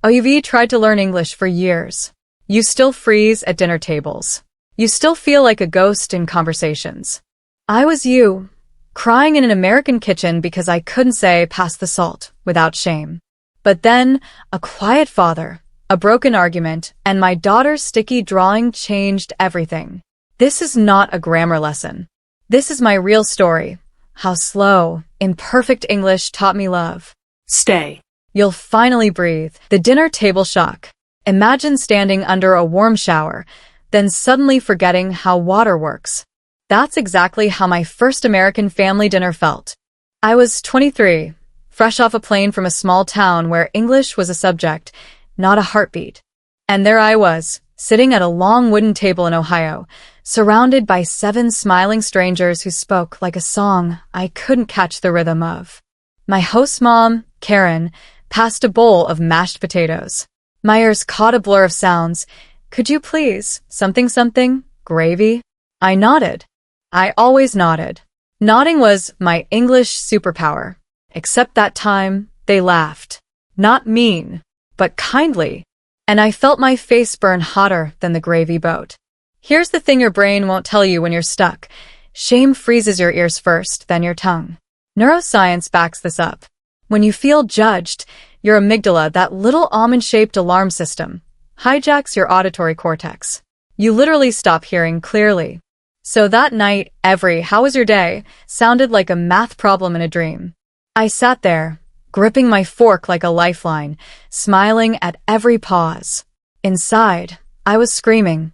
Oh, you've tried to learn English for years. You still freeze at dinner tables. You still feel like a ghost in conversations. I was you, crying in an American kitchen because I couldn't say pass the salt without shame. But then, a quiet father, a broken argument, and my daughter's sticky drawing changed everything. This is not a grammar lesson. This is my real story. How slow, imperfect English taught me love. Stay. You'll finally breathe. The dinner table shock. Imagine standing under a warm shower, then suddenly forgetting how water works. That's exactly how my first American family dinner felt. I was 23, fresh off a plane from a small town where English was a subject, not a heartbeat. And there I was, sitting at a long wooden table in Ohio, surrounded by 7 smiling strangers who spoke like a song I couldn't catch the rhythm of. My host's mom, Karen, passed a bowl of mashed potatoes. My ears caught a blur of sounds. Could you please, something, gravy? I nodded. I always nodded. Nodding was my English superpower. Except that time, they laughed. Not mean, but kindly. And I felt my face burn hotter than the gravy boat. Here's the thing your brain won't tell you when you're stuck. Shame freezes your ears first, then your tongue. Neuroscience backs this up. When you feel judged, your amygdala, that little almond-shaped alarm system, hijacks your auditory cortex. You literally stop hearing clearly. So that night, every "how was your day" sounded like a math problem in a dream. I sat there, gripping my fork like a lifeline, smiling at every pause. Inside, I was screaming,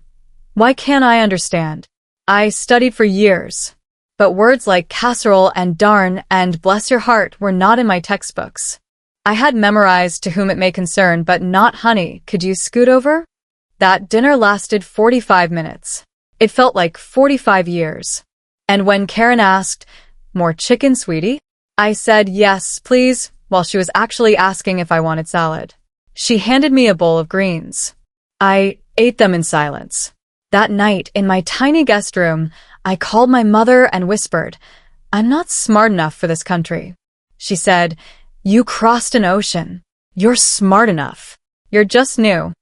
why can't I understand? I studied for years, but words like casserole and darn and bless your heart were not in my textbooks. I had memorized "to whom it may concern," but not "honey, could you scoot over?" That dinner lasted 45 minutes. It felt like 45 years. And when Karen asked, "More chicken, sweetie?" I said, "Yes, please," while she was actually asking if I wanted salad. She handed me a bowl of greens. I ate them in silence. That night, in my tiny guest room, I called my mother and whispered, "I'm not smart enough for this country." She said, "You crossed an ocean. You're smart enough. You're just new."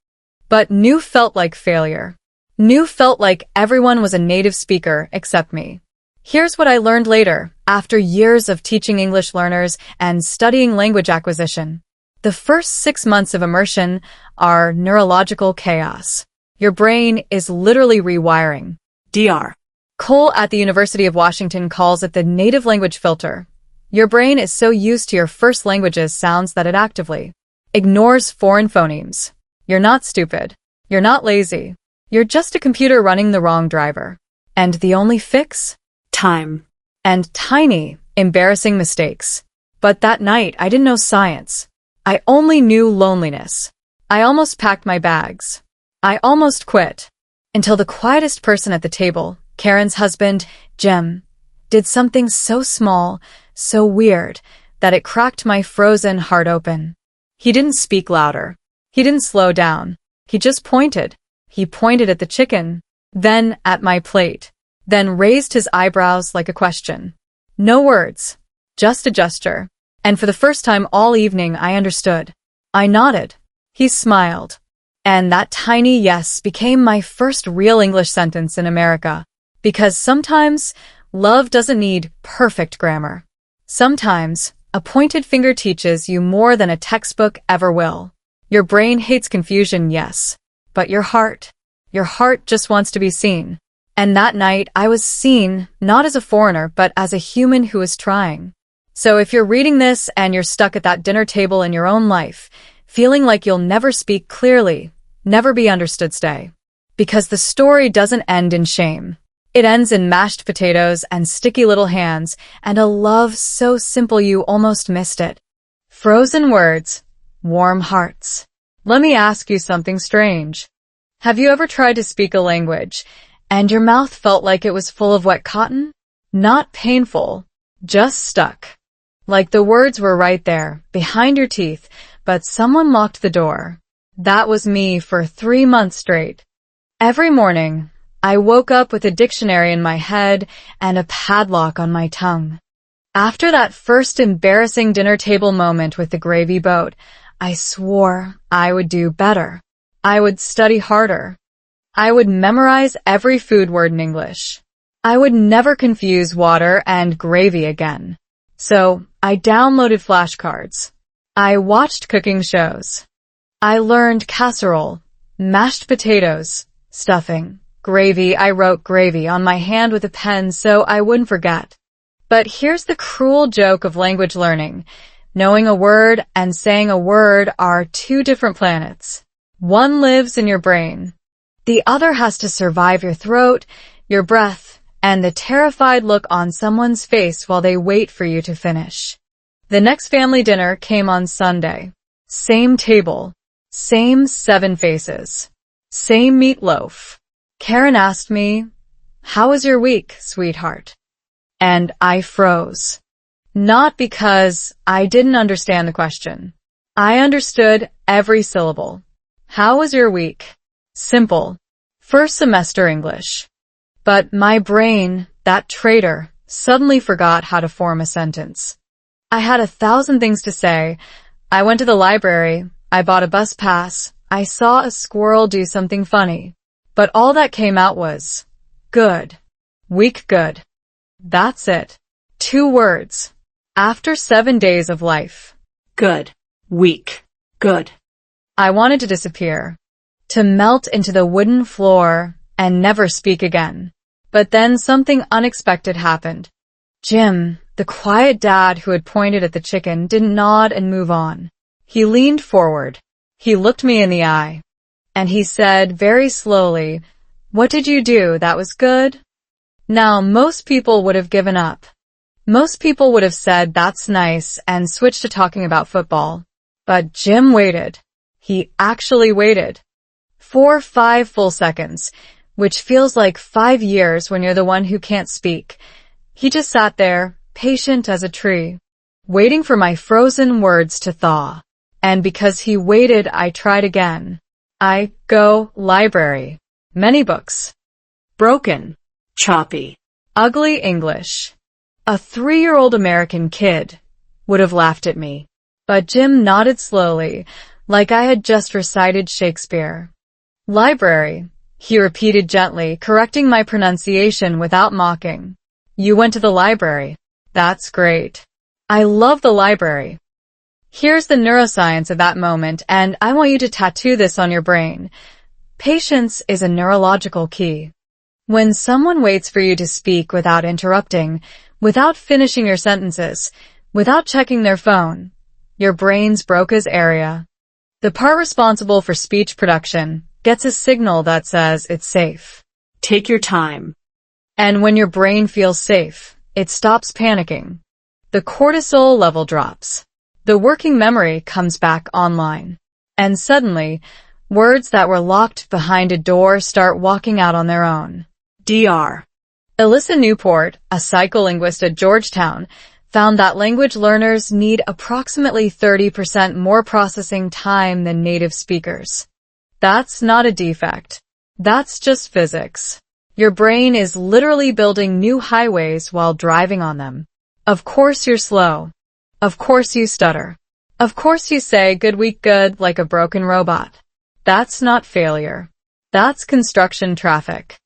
But new felt like failure. New felt like everyone was a native speaker except me. Here's what I learned later, after years of teaching English learners and studying language acquisition. The first 6 months of immersion are neurological chaos. Your brain is literally rewiring. Dr. Cole at the University of Washington calls it the native language filter. Your brain is so used to your first language's sounds that it actively ignores foreign phonemes. You're not stupid. You're not lazy. You're just a computer running the wrong driver. And the only fix? Time. And tiny, embarrassing mistakes. But that night, I didn't know science. I only knew loneliness. I almost packed my bags. I almost quit. Until the quietest person at the table, Karen's husband, Jim, did something so small, so weird, that it cracked my frozen heart open. He didn't speak louder. He didn't slow down. He just pointed. He pointed at the chicken, then at my plate, then raised his eyebrows like a question. No words, just a gesture. And for the first time all evening, I understood. I nodded. He smiled. And that tiny yes became my first real English sentence in America. Because sometimes, love doesn't need perfect grammar. Sometimes, a pointed finger teaches you more than a textbook ever will. Your brain hates confusion, yes. But your heart just wants to be seen. And that night, I was seen, not as a foreigner, but as a human who was trying. So if you're reading this and you're stuck at that dinner table in your own life, feeling like you'll never speak clearly, never be understood, stay. Because the story doesn't end in shame. It ends in mashed potatoes and sticky little hands, and a love so simple you almost missed it. Frozen words, warm hearts. Let me ask you something strange. Have you ever tried to speak a language, and your mouth felt like it was full of wet cotton? Not painful, just stuck. Like the words were right there, behind your teeth, but someone locked the door. That was me for 3 months straight. Every morning, I woke up with a dictionary in my head and a padlock on my tongue. After that first embarrassing dinner table moment with the gravy boat, I swore I would do better. I would study harder. I would memorize every food word in English. I would never confuse water and gravy again. So I downloaded flashcards. I watched cooking shows. I learned casserole, mashed potatoes, stuffing, gravy. I wrote gravy on my hand with a pen so I wouldn't forget. But here's the cruel joke of language learning. Knowing a word and saying a word are two different planets. One lives in your brain. The other has to survive your throat, your breath, and the terrified look on someone's face while they wait for you to finish. The next family dinner came on Sunday. Same table. Same 7 faces. Same meatloaf. Karen asked me, "How was your week, sweetheart?" And I froze. Not because I didn't understand the question. I understood every syllable. How was your week? Simple. First semester English. But my brain, that traitor, suddenly forgot how to form a sentence. I had 1,000 things to say. I went to the library. I bought a bus pass. I saw a squirrel do something funny. But all that came out was, good. Week good. That's it. 2 words. After 7 days of life. Good. Week. Good. I wanted to disappear. To melt into the wooden floor and never speak again. But then something unexpected happened. Jim, the quiet dad who had pointed at the chicken, didn't nod and move on. He leaned forward. He looked me in the eye. And he said very slowly, "What did you do that was good?" Now, most people would have given up. Most people would have said, "That's nice," and switched to talking about football. But Jim waited. He actually waited. 4-5 full seconds, which feels like 5 years when you're the one who can't speak. He just sat there, patient as a tree, waiting for my frozen words to thaw. And because he waited, I tried again. I go library. Many books. Broken. Choppy. Ugly English. A 3-year-old American kid would have laughed at me. But Jim nodded slowly, like I had just recited Shakespeare. Library, he repeated gently, correcting my pronunciation without mocking. You went to the library. That's great. I love the library. Here's the neuroscience of that moment, and I want you to tattoo this on your brain. Patience is a neurological key. When someone waits for you to speak without interrupting, without finishing your sentences, without checking their phone, your brain's Broca's area. The part responsible for speech production gets a signal that says it's safe. Take your time. And when your brain feels safe, it stops panicking. The cortisol level drops. The working memory comes back online. And suddenly, words that were locked behind a door start walking out on their own. Dr. Alyssa Newport, a psycholinguist at Georgetown, found that language learners need approximately 30% more processing time than native speakers. That's not a defect. That's just physics. Your brain is literally building new highways while driving on them. Of course you're slow. Of course you stutter. Of course you say good week good like a broken robot. That's not failure. That's construction traffic.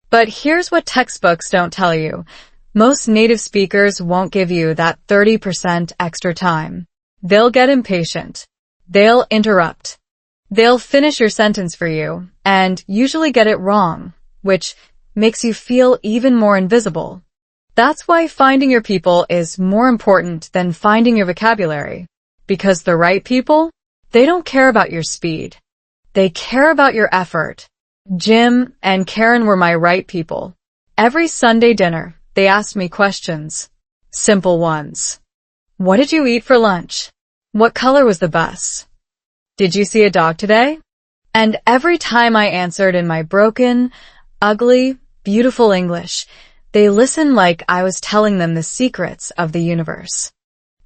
But here's what textbooks don't tell you. Most native speakers won't give you that 30% extra time. They'll get impatient. They'll interrupt. They'll finish your sentence for you, and usually get it wrong, which makes you feel even more invisible. That's why finding your people is more important than finding your vocabulary. Because the right people, they don't care about your speed. They care about your effort. Jim and Karen were my right people. Every Sunday dinner, they asked me questions. Simple ones. What did you eat for lunch? What color was the bus? Did you see a dog today? And every time I answered in my broken, ugly, beautiful English, they listened like I was telling them the secrets of the universe.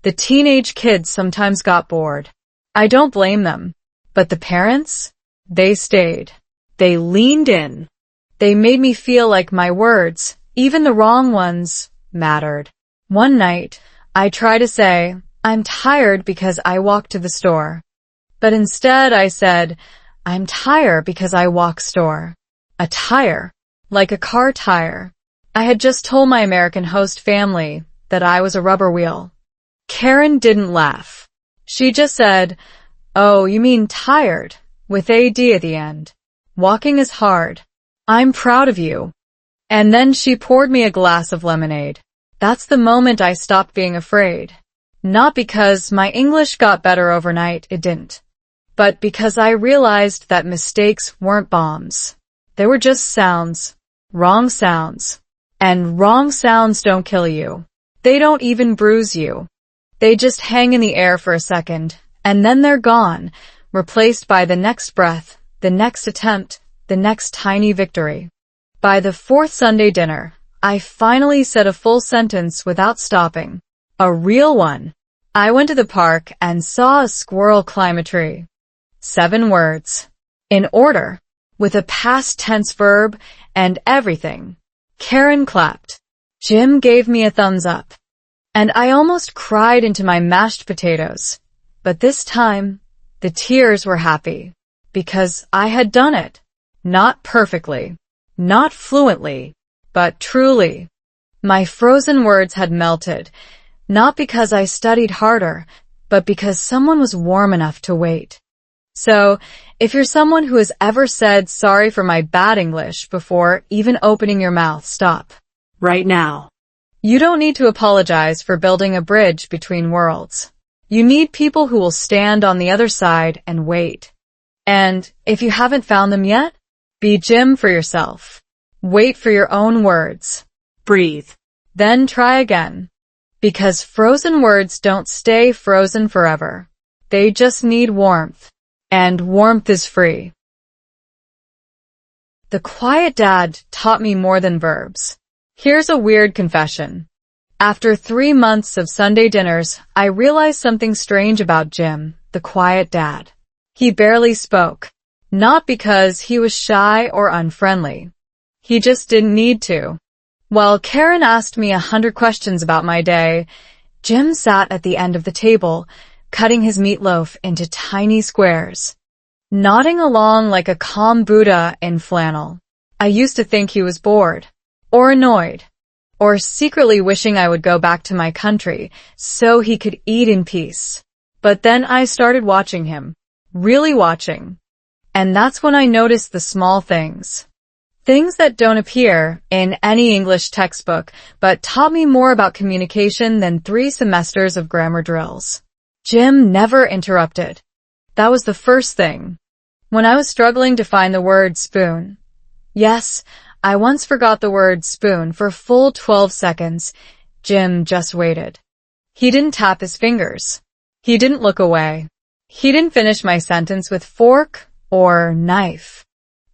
The teenage kids sometimes got bored. I don't blame them. But the parents? They stayed. They leaned in. They made me feel like my words, even the wrong ones, mattered. One night, I tried to say, I'm tired because I walked to the store. But instead I said, I'm tired because I walk store. A tire. Like a car tire. I had just told my American host family that I was a rubber wheel. Karen didn't laugh. She just said, oh, you mean tired, with AD at the end. Walking is hard. I'm proud of you. And then she poured me a glass of lemonade. That's the moment I stopped being afraid. Not because my English got better overnight, it didn't. But because I realized that mistakes weren't bombs. They were just sounds. Wrong sounds. And wrong sounds don't kill you. They don't even bruise you. They just hang in the air for a second, and then they're gone, replaced by the next breath, the next attempt, the next tiny victory. By the fourth Sunday dinner, I finally said a full sentence without stopping. A real one. I went to the park and saw a squirrel climb a tree. 7 words. In order. With a past tense verb and everything. Karen clapped. Jim gave me a thumbs up. And I almost cried into my mashed potatoes. But this time, the tears were happy. Because I had done it. Not perfectly. Not fluently. But truly. My frozen words had melted. Not because I studied harder, but because someone was warm enough to wait. So, if you're someone who has ever said sorry for my bad English before even opening your mouth, stop. Right now. You don't need to apologize for building a bridge between worlds. You need people who will stand on the other side and wait. And if you haven't found them yet, be Jim for yourself. Wait for your own words. Breathe. Then try again. Because frozen words don't stay frozen forever. They just need warmth. And warmth is free. The quiet dad taught me more than verbs. Here's a weird confession. After 3 months of Sunday dinners, I realized something strange about Jim, the quiet dad. He barely spoke. Not because he was shy or unfriendly. He just didn't need to. While Karen asked me 100 questions about my day, Jim sat at the end of the table, cutting his meatloaf into tiny squares, nodding along like a calm Buddha in flannel. I used to think he was bored, or annoyed, or secretly wishing I would go back to my country so he could eat in peace. But then I started watching him, really watching. And that's when I noticed the small things. Things that don't appear in any English textbook, but taught me more about communication than 3 semesters of grammar drills. Jim never interrupted. That was the first thing. When I was struggling to find the word spoon. Yes, I once forgot the word spoon for a full 12 seconds. Jim just waited. He didn't tap his fingers. He didn't look away. He didn't finish my sentence with fork or knife.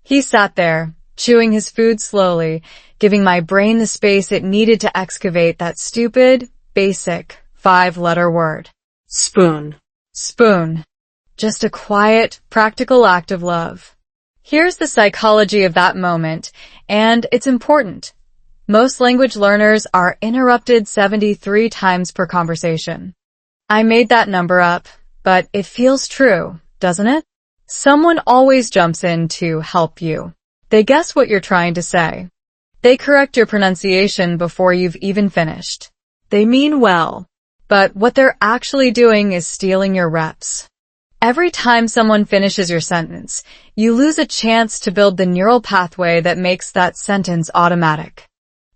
He sat there, chewing his food slowly, giving my brain the space it needed to excavate that stupid, basic, 5-letter word. Spoon. Spoon. Just a quiet, practical act of love. Here's the psychology of that moment, and it's important. Most language learners are interrupted 73 times per conversation. I made that number up, but it feels true, doesn't it? Someone always jumps in to help you. They guess what you're trying to say. They correct your pronunciation before you've even finished. They mean well, but what they're actually doing is stealing your reps. Every time someone finishes your sentence, you lose a chance to build the neural pathway that makes that sentence automatic.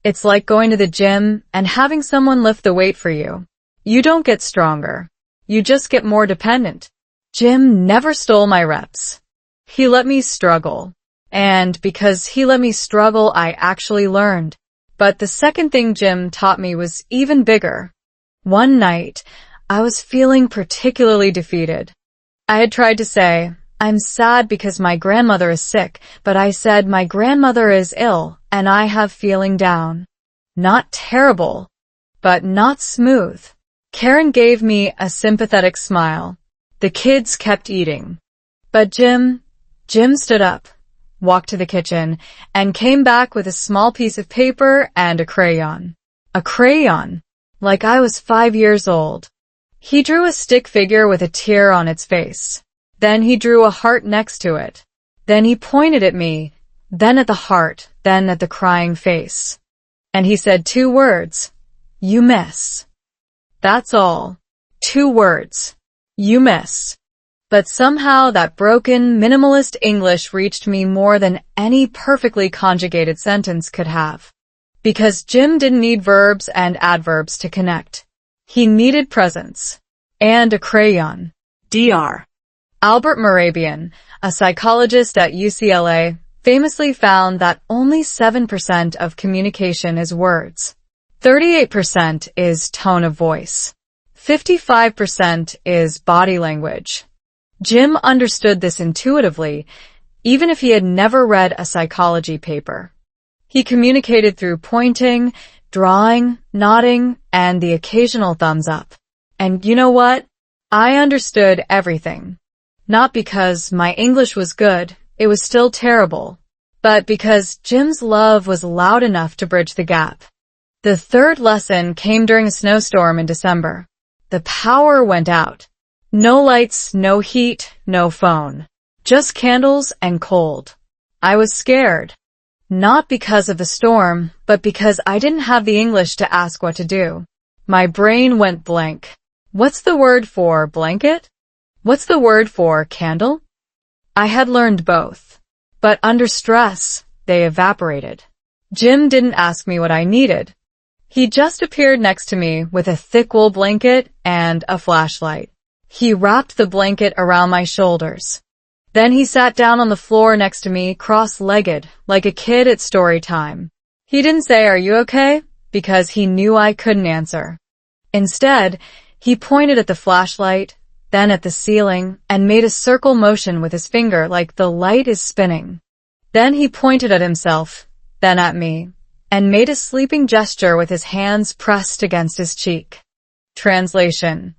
It's like going to the gym and having someone lift the weight for you. You don't get stronger. You just get more dependent. Jim never stole my reps. He let me struggle. And because he let me struggle, I actually learned. But the second thing Jim taught me was even bigger. One night, I was feeling particularly defeated. I had tried to say, I'm sad because my grandmother is sick, but I said my grandmother is ill and I have feeling down. Not terrible, but not smooth. Karen gave me a sympathetic smile. The kids kept eating. But Jim stood up, walked to the kitchen, and came back with a small piece of paper and a crayon. A crayon, like I was 5 years old. He drew a stick figure with a tear on its face. Then he drew a heart next to it. Then he pointed at me, then at the heart, then at the crying face. And he said 2 words. You miss. That's all. 2 words. You miss. But somehow that broken, minimalist English reached me more than any perfectly conjugated sentence could have. Because Jim didn't need verbs and adverbs to connect. He needed presence. And a crayon. Dr. Albert Mehrabian, a psychologist at UCLA, famously found that only 7% of communication is words. 38% is tone of voice. 55% is body language. Jim understood this intuitively, even if he had never read a psychology paper. He communicated through pointing, drawing, nodding, and the occasional thumbs up. And you know what? I understood everything. Not because my English was good, it was still terrible, but because Jim's love was loud enough to bridge the gap. The third lesson came during a snowstorm in December. The power went out. No lights, no heat, no phone. Just candles and cold. I was scared. Not because of the storm, but because I didn't have the English to ask what to do. My brain went blank. What's the word for blanket? What's the word for candle? I had learned both. But under stress, they evaporated. Jim didn't ask me what I needed. He just appeared next to me with a thick wool blanket and a flashlight. He wrapped the blanket around my shoulders. Then he sat down on the floor next to me, cross-legged, like a kid at story time. He didn't say, "Are you okay?" because he knew I couldn't answer. Instead, he pointed at the flashlight, then at the ceiling, and made a circle motion with his finger like the light is spinning. Then he pointed at himself, then at me, and made a sleeping gesture with his hands pressed against his cheek. Translation: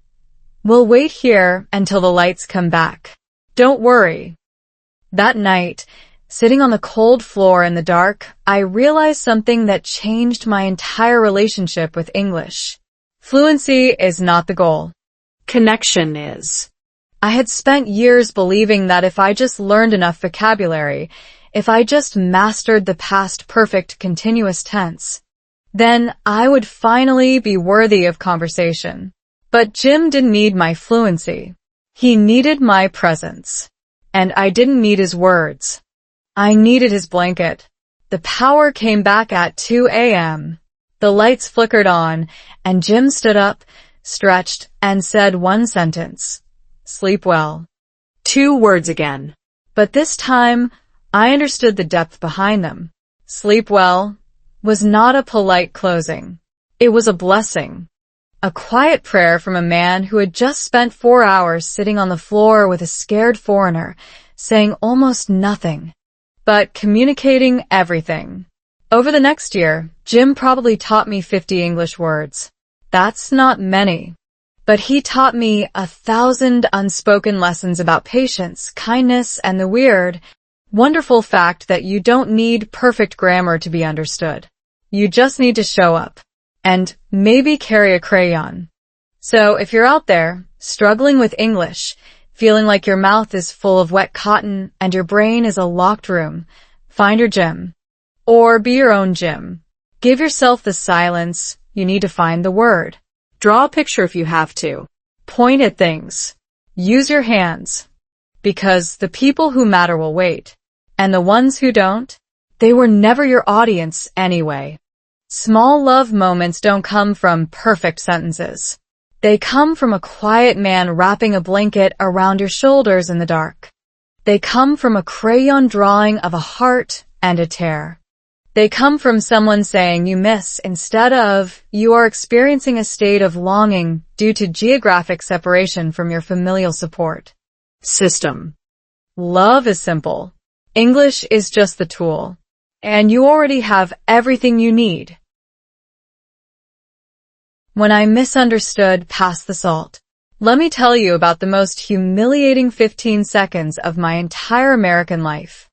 We'll wait here until the lights come back. Don't worry. That night, sitting on the cold floor in the dark, I realized something that changed my entire relationship with English. Fluency is not the goal. Connection is. I had spent years believing that if I just learned enough vocabulary, if I just mastered the past perfect continuous tense, then I would finally be worthy of conversation. But Jim didn't need my fluency. He needed my presence. And I didn't need his words. I needed his blanket. The power came back at 2 a.m. The lights flickered on, and Jim stood up, stretched, and said one sentence. Sleep well. 2 words again. But this time, I understood the depth behind them. Sleep well was not a polite closing. It was a blessing. A quiet prayer from a man who had just spent 4 hours sitting on the floor with a scared foreigner, saying almost nothing, but communicating everything. Over the next year, Jim probably taught me 50 English words. That's not many. But he taught me 1,000 unspoken lessons about patience, kindness, and the weird, wonderful fact that you don't need perfect grammar to be understood. You just need to show up. And maybe carry a crayon. So if you're out there, struggling with English, feeling like your mouth is full of wet cotton and your brain is a locked room, find your Jim. Or be your own Jim. Give yourself the silence. You need to find the word. Draw a picture if you have to. Point at things. Use your hands. Because the people who matter will wait. And the ones who don't, they were never your audience anyway. Small love moments don't come from perfect sentences. They come from a quiet man wrapping a blanket around your shoulders in the dark. They come from a crayon drawing of a heart and a tear. They come from someone saying you miss instead of you are experiencing a state of longing due to geographic separation from your familial support system. Love is simple. English is just the tool. And you already have everything you need. When I misunderstood past the salt, let me tell you about the most humiliating 15 seconds of my entire American life.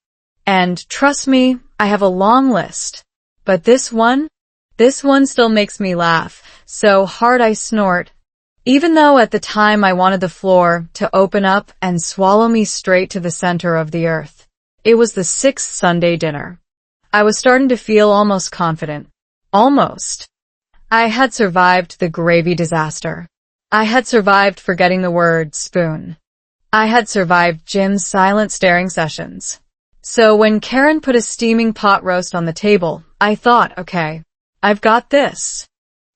And trust me, I have a long list. But this one still makes me laugh so hard I snort. Even though at the time I wanted the floor to open up and swallow me straight to the center of the earth. It was the sixth Sunday dinner. I was starting to feel almost confident. Almost. I had survived the gravy disaster. I had survived forgetting the word spoon. I had survived Jim's silent staring sessions. So when Karen put a steaming pot roast on the table, I thought, okay, I've got this.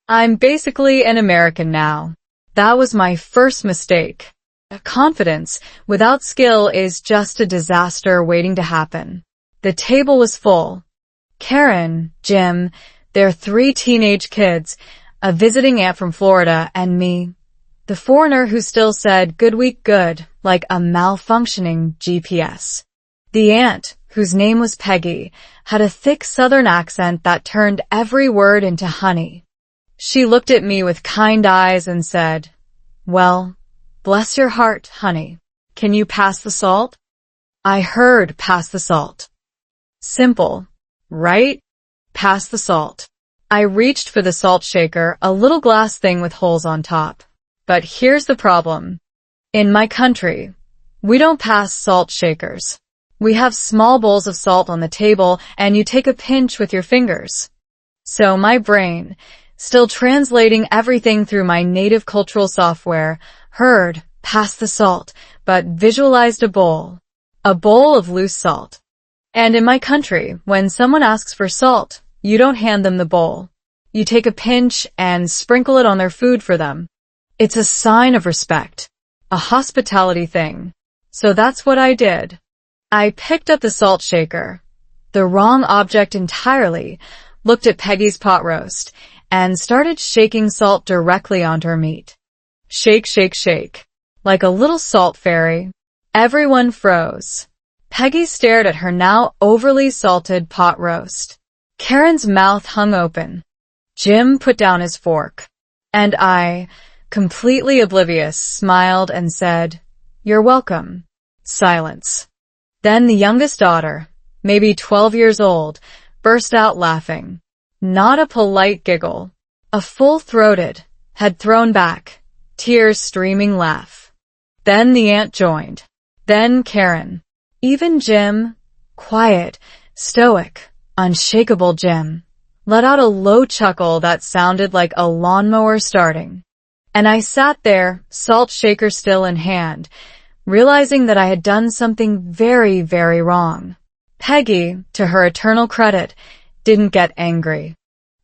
I'm basically an American now. That was my first mistake. Confidence without skill is just a disaster waiting to happen. The table was full. Karen, Jim, their 3 teenage kids, a visiting aunt from Florida, and me, the foreigner who still said good week good like a malfunctioning GPS. The aunt, whose name was Peggy, had a thick southern accent that turned every word into honey. She looked at me with kind eyes and said, "Well, bless your heart, honey. Can you pass the salt?" I heard pass the salt. Simple, right? Pass the salt. I reached for the salt shaker, a little glass thing with holes on top. But here's the problem. In my country, we don't pass salt shakers. We have small bowls of salt on the table and you take a pinch with your fingers. So my brain, still translating everything through my native cultural software, heard pass the salt, but visualized a bowl of loose salt. And in my country, when someone asks for salt, you don't hand them the bowl. You take a pinch and sprinkle it on their food for them. It's a sign of respect, a hospitality thing. So that's what I did. I picked up the salt shaker, the wrong object entirely, looked at Peggy's pot roast, and started shaking salt directly onto her meat. Shake, shake, shake. Like a little salt fairy. Everyone froze. Peggy stared at her now overly salted pot roast. Karen's mouth hung open. Jim put down his fork. And I, completely oblivious, smiled and said, "You're welcome." Silence. Then the youngest daughter, maybe 12 years old, burst out laughing. Not a polite giggle. A full-throated, head-thrown-back, tears-streaming laugh. Then the aunt joined. Then Karen. Even Jim, quiet, stoic, unshakable Jim, let out a low chuckle that sounded like a lawnmower starting. And I sat there, salt shaker still in hand, realizing that I had done something very, very wrong. Peggy, to her eternal credit, didn't get angry.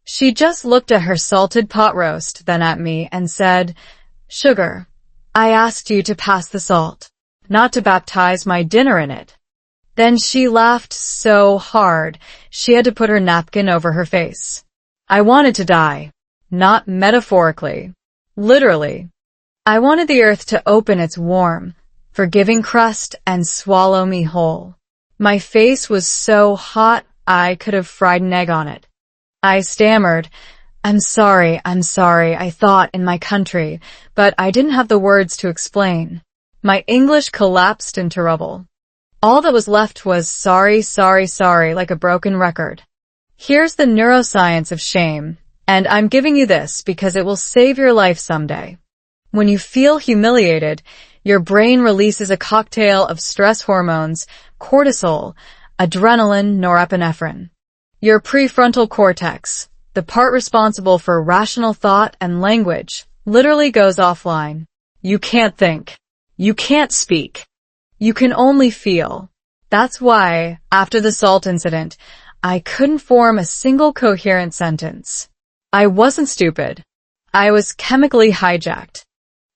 She just looked at her salted pot roast, then at me, and said, "Sugar, I asked you to pass the salt, not to baptize my dinner in it." Then she laughed so hard, she had to put her napkin over her face. I wanted to die. Not metaphorically. Literally. I wanted the earth to open its warm, forgiving crust and swallow me whole. My face was so hot I could have fried an egg on it. I stammered, I'm sorry, I thought in my country, but I didn't have the words to explain. My English collapsed into rubble. All that was left was sorry, like a broken record. Here's the neuroscience of shame, and I'm giving you this because it will save your life someday. When you feel humiliated, your brain releases a cocktail of stress hormones, cortisol, adrenaline, norepinephrine. Your prefrontal cortex, the part responsible for rational thought and language, literally goes offline. You can't think. You can't speak. You can only feel. That's why, after the salt incident, I couldn't form a single coherent sentence. I wasn't stupid. I was chemically hijacked.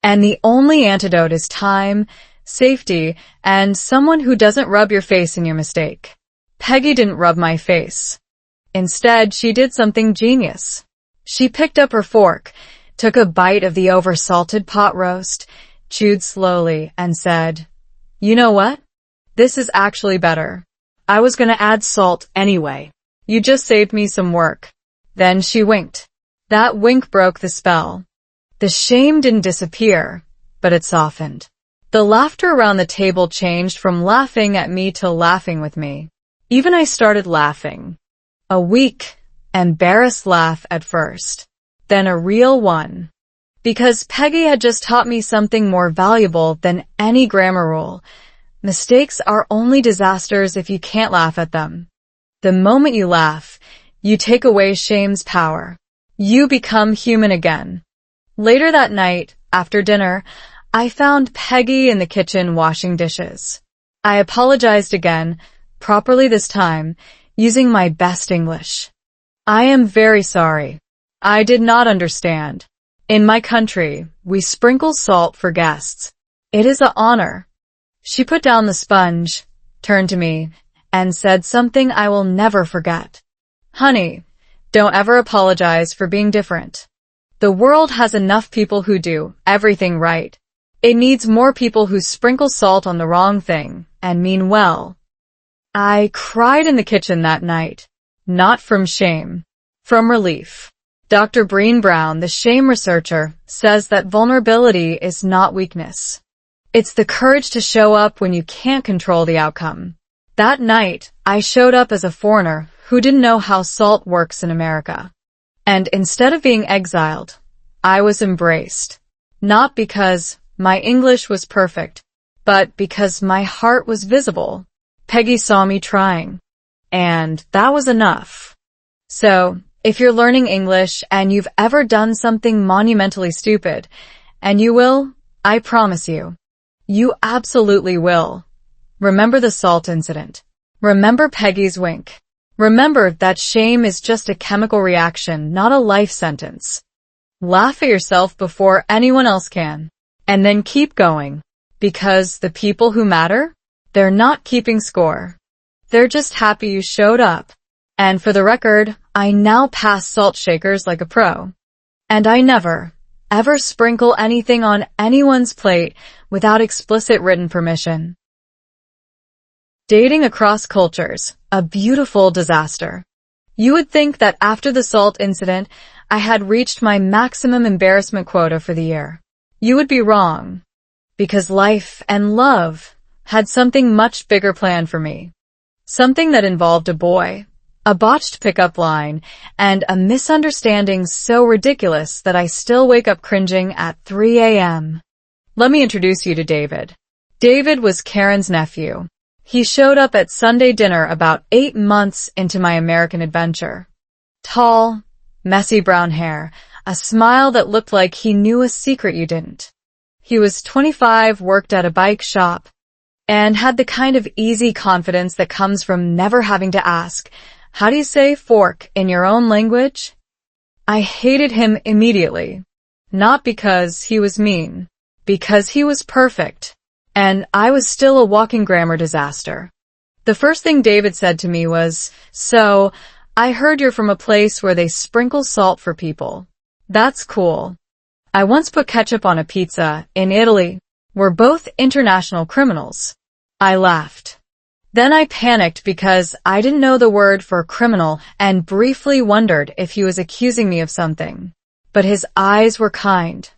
And the only antidote is time, safety, and someone who doesn't rub your face in your mistake. Peggy didn't rub my face. Instead, she did something genius. She picked up her fork, took a bite of the over-salted pot roast, chewed slowly, and said, "You know what? This is actually better. I was gonna add salt anyway. You just saved me some work." Then she winked. That wink broke the spell. The shame didn't disappear, but it softened. The laughter around the table changed from laughing at me to laughing with me. Even I started laughing. A weak, embarrassed laugh at first, then a real one. Because Peggy had just taught me something more valuable than any grammar rule. Mistakes are only disasters if you can't laugh at them. The moment you laugh, you take away shame's power. You become human again. Later that night, after dinner, I found Peggy in the kitchen washing dishes. I apologized again, properly this time, using my best English. I am very sorry. I did not understand. In my country, we sprinkle salt for guests. It is an honor. She put down the sponge, turned to me, and said something I will never forget. Honey, don't ever apologize for being different. The world has enough people who do everything right. It needs more people who sprinkle salt on the wrong thing and mean well. I cried in the kitchen that night. Not from shame. From relief. Dr. Breen Brown, the shame researcher, says that vulnerability is not weakness. It's the courage to show up when you can't control the outcome. That night, I showed up as a foreigner who didn't know how salt works in America. And instead of being exiled, I was embraced. Not because my English was perfect, but because my heart was visible. Peggy saw me trying. And that was enough. So, if you're learning English and you've ever done something monumentally stupid, and you will, I promise you, you absolutely will. Remember the salt incident. Remember Peggy's wink. Remember that shame is just a chemical reaction, not a life sentence. Laugh at yourself before anyone else can. And then keep going. Because the people who matter, they're not keeping score. They're just happy you showed up. And for the record, I now pass salt shakers like a pro. And I never, ever sprinkle anything on anyone's plate without explicit written permission. Dating across cultures, a beautiful disaster. You would think that after the salt incident, I had reached my maximum embarrassment quota for the year. You would be wrong. Because life and love had something much bigger planned for me. Something that involved a boy, a botched pickup line, and a misunderstanding so ridiculous that I still wake up cringing at 3 a.m. Let me introduce you to David. David was Karen's nephew. He showed up at Sunday dinner about 8 months into my American adventure. Tall, messy brown hair, a smile that looked like he knew a secret you didn't. He was 25, worked at a bike shop, and had the kind of easy confidence that comes from never having to ask, how do you say fork in your own language? I hated him immediately. Not because he was mean, because he was perfect. And I was still a walking grammar disaster. The first thing David said to me was, so, I heard you're from a place where they sprinkle salt for people. That's cool. I once put ketchup on a pizza in Italy. We're both international criminals. I laughed. Then I panicked because I didn't know the word for criminal and briefly wondered if he was accusing me of something. But his eyes were kind.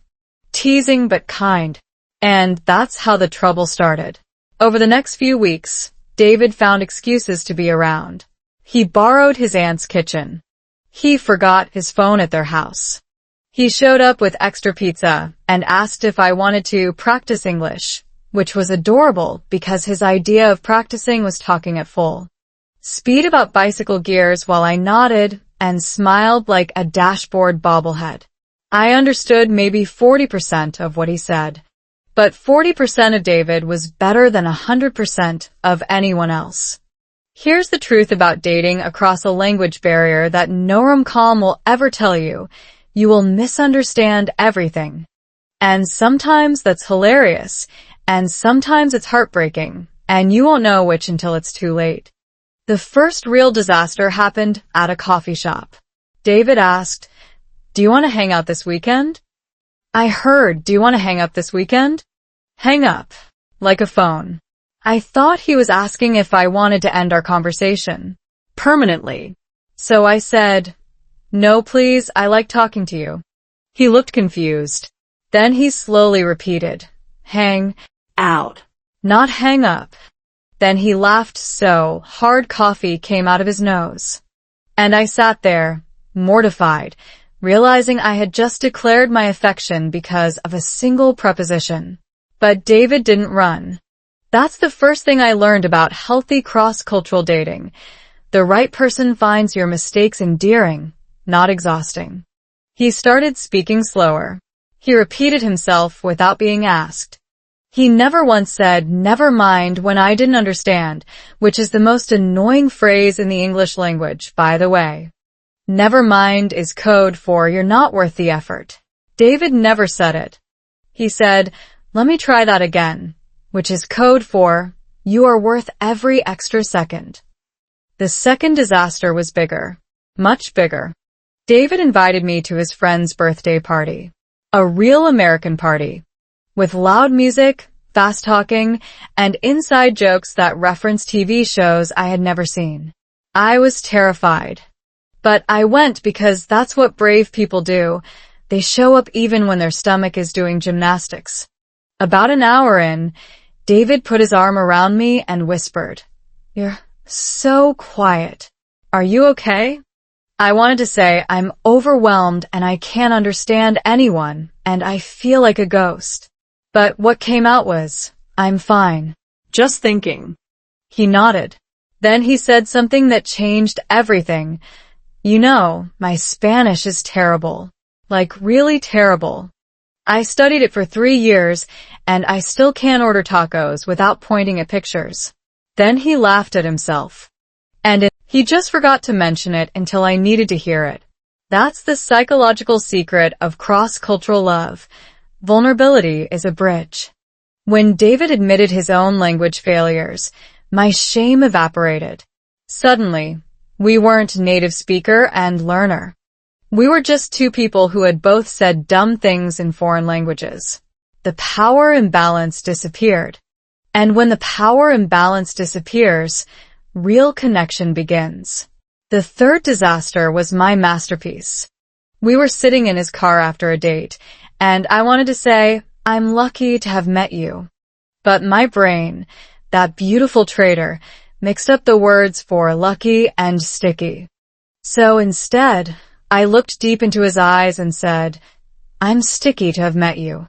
Teasing but kind. And that's how the trouble started. Over the next few weeks, David found excuses to be around. He borrowed his aunt's kitchen. He forgot his phone at their house. He showed up with extra pizza and asked if I wanted to practice English, which was adorable because his idea of practicing was talking at full speed about bicycle gears while I nodded and smiled like a dashboard bobblehead. I understood maybe 40% of what he said. But 40% of David was better than 100% of anyone else. Here's the truth about dating across a language barrier that no rom-com will ever tell you. You will misunderstand everything. And sometimes that's hilarious, and sometimes it's heartbreaking, and you won't know which until it's too late. The first real disaster happened at a coffee shop. David asked, do you want to hang out this weekend? I heard, do you want to hang up this weekend? Hang up. Like a phone. I thought he was asking if I wanted to end our conversation. Permanently. So I said, no please, I like talking to you. He looked confused. Then he slowly repeated, hang out. Not hang up. Then he laughed so hard coffee came out of his nose. And I sat there, mortified, realizing I had just declared my affection because of a single preposition. But David didn't run. That's the first thing I learned about healthy cross-cultural dating. The right person finds your mistakes endearing, not exhausting. He started speaking slower. He repeated himself without being asked. He never once said, "Never mind," when I didn't understand, which is the most annoying phrase in the English language, by the way. Never mind is code for "you're not worth the effort." David never said it. He said, "Let me try that again," which is code for "you are worth every extra second." The second disaster was bigger, much bigger. David invited me to his friend's birthday party. A real American party. With loud music, fast talking, and inside jokes that reference TV shows I had never seen. I was terrified. But I went because that's what brave people do. They show up even when their stomach is doing gymnastics. About an hour in, David put his arm around me and whispered, "You're so quiet. Are you okay?" I wanted to say, "I'm overwhelmed and I can't understand anyone, and I feel like a ghost." But what came out was, "I'm fine. Just thinking." He nodded. Then he said something that changed everything. "You know, my Spanish is terrible. Like, really terrible. I studied it for 3 years, and I still can't order tacos without pointing at pictures." Then he laughed at himself. He just forgot to mention it until I needed to hear it. That's the psychological secret of cross-cultural love. Vulnerability is a bridge. When David admitted his own language failures, my shame evaporated. Suddenly, we weren't native speaker and learner. We were just two people who had both said dumb things in foreign languages. The power imbalance disappeared. And when the power imbalance disappears, real connection begins. The third disaster was my masterpiece. We were sitting in his car after a date, and I wanted to say, "I'm lucky to have met you." But my brain, that beautiful traitor, mixed up the words for lucky and sticky. So instead, I looked deep into his eyes and said, "I'm sticky to have met you."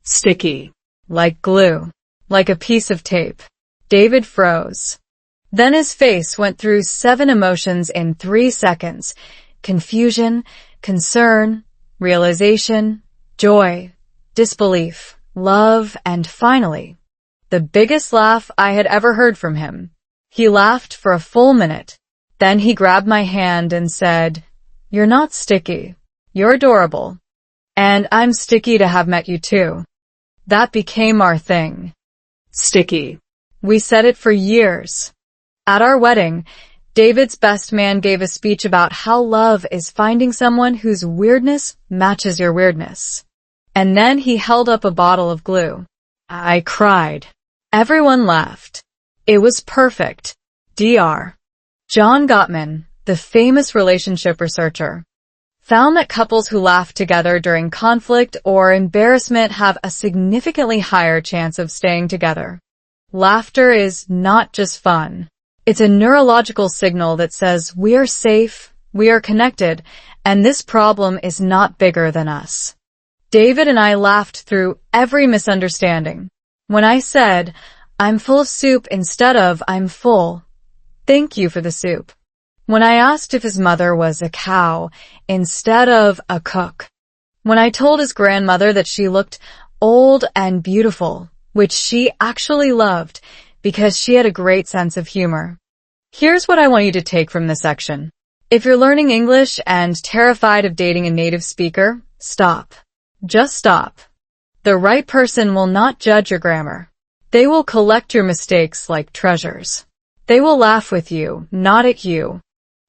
Sticky. Like glue. Like a piece of tape. David froze. Then his face went through 7 emotions in 3 seconds. Confusion, concern, realization, joy, disbelief, love, and finally, the biggest laugh I had ever heard from him. He laughed for a full minute. Then he grabbed my hand and said, "You're not sticky. You're adorable. And I'm sticky to have met you too." That became our thing. Sticky. We said it for years. At our wedding, David's best man gave a speech about how love is finding someone whose weirdness matches your weirdness. And then he held up a bottle of glue. I cried. Everyone laughed. It was perfect. Dr. John Gottman, the famous relationship researcher, found that couples who laugh together during conflict or embarrassment have a significantly higher chance of staying together. Laughter is not just fun. It's a neurological signal that says we are safe, we are connected, and this problem is not bigger than us. David and I laughed through every misunderstanding. When I said, "I'm full of soup" instead of "I'm full," thank you for the soup. When I asked if his mother was a cow instead of a cook. When I told his grandmother that she looked old and beautiful, which she actually loved because she had a great sense of humor. Here's what I want you to take from this section. If you're learning English and terrified of dating a native speaker, stop. Just stop. The right person will not judge your grammar. They will collect your mistakes like treasures. They will laugh with you, not at you.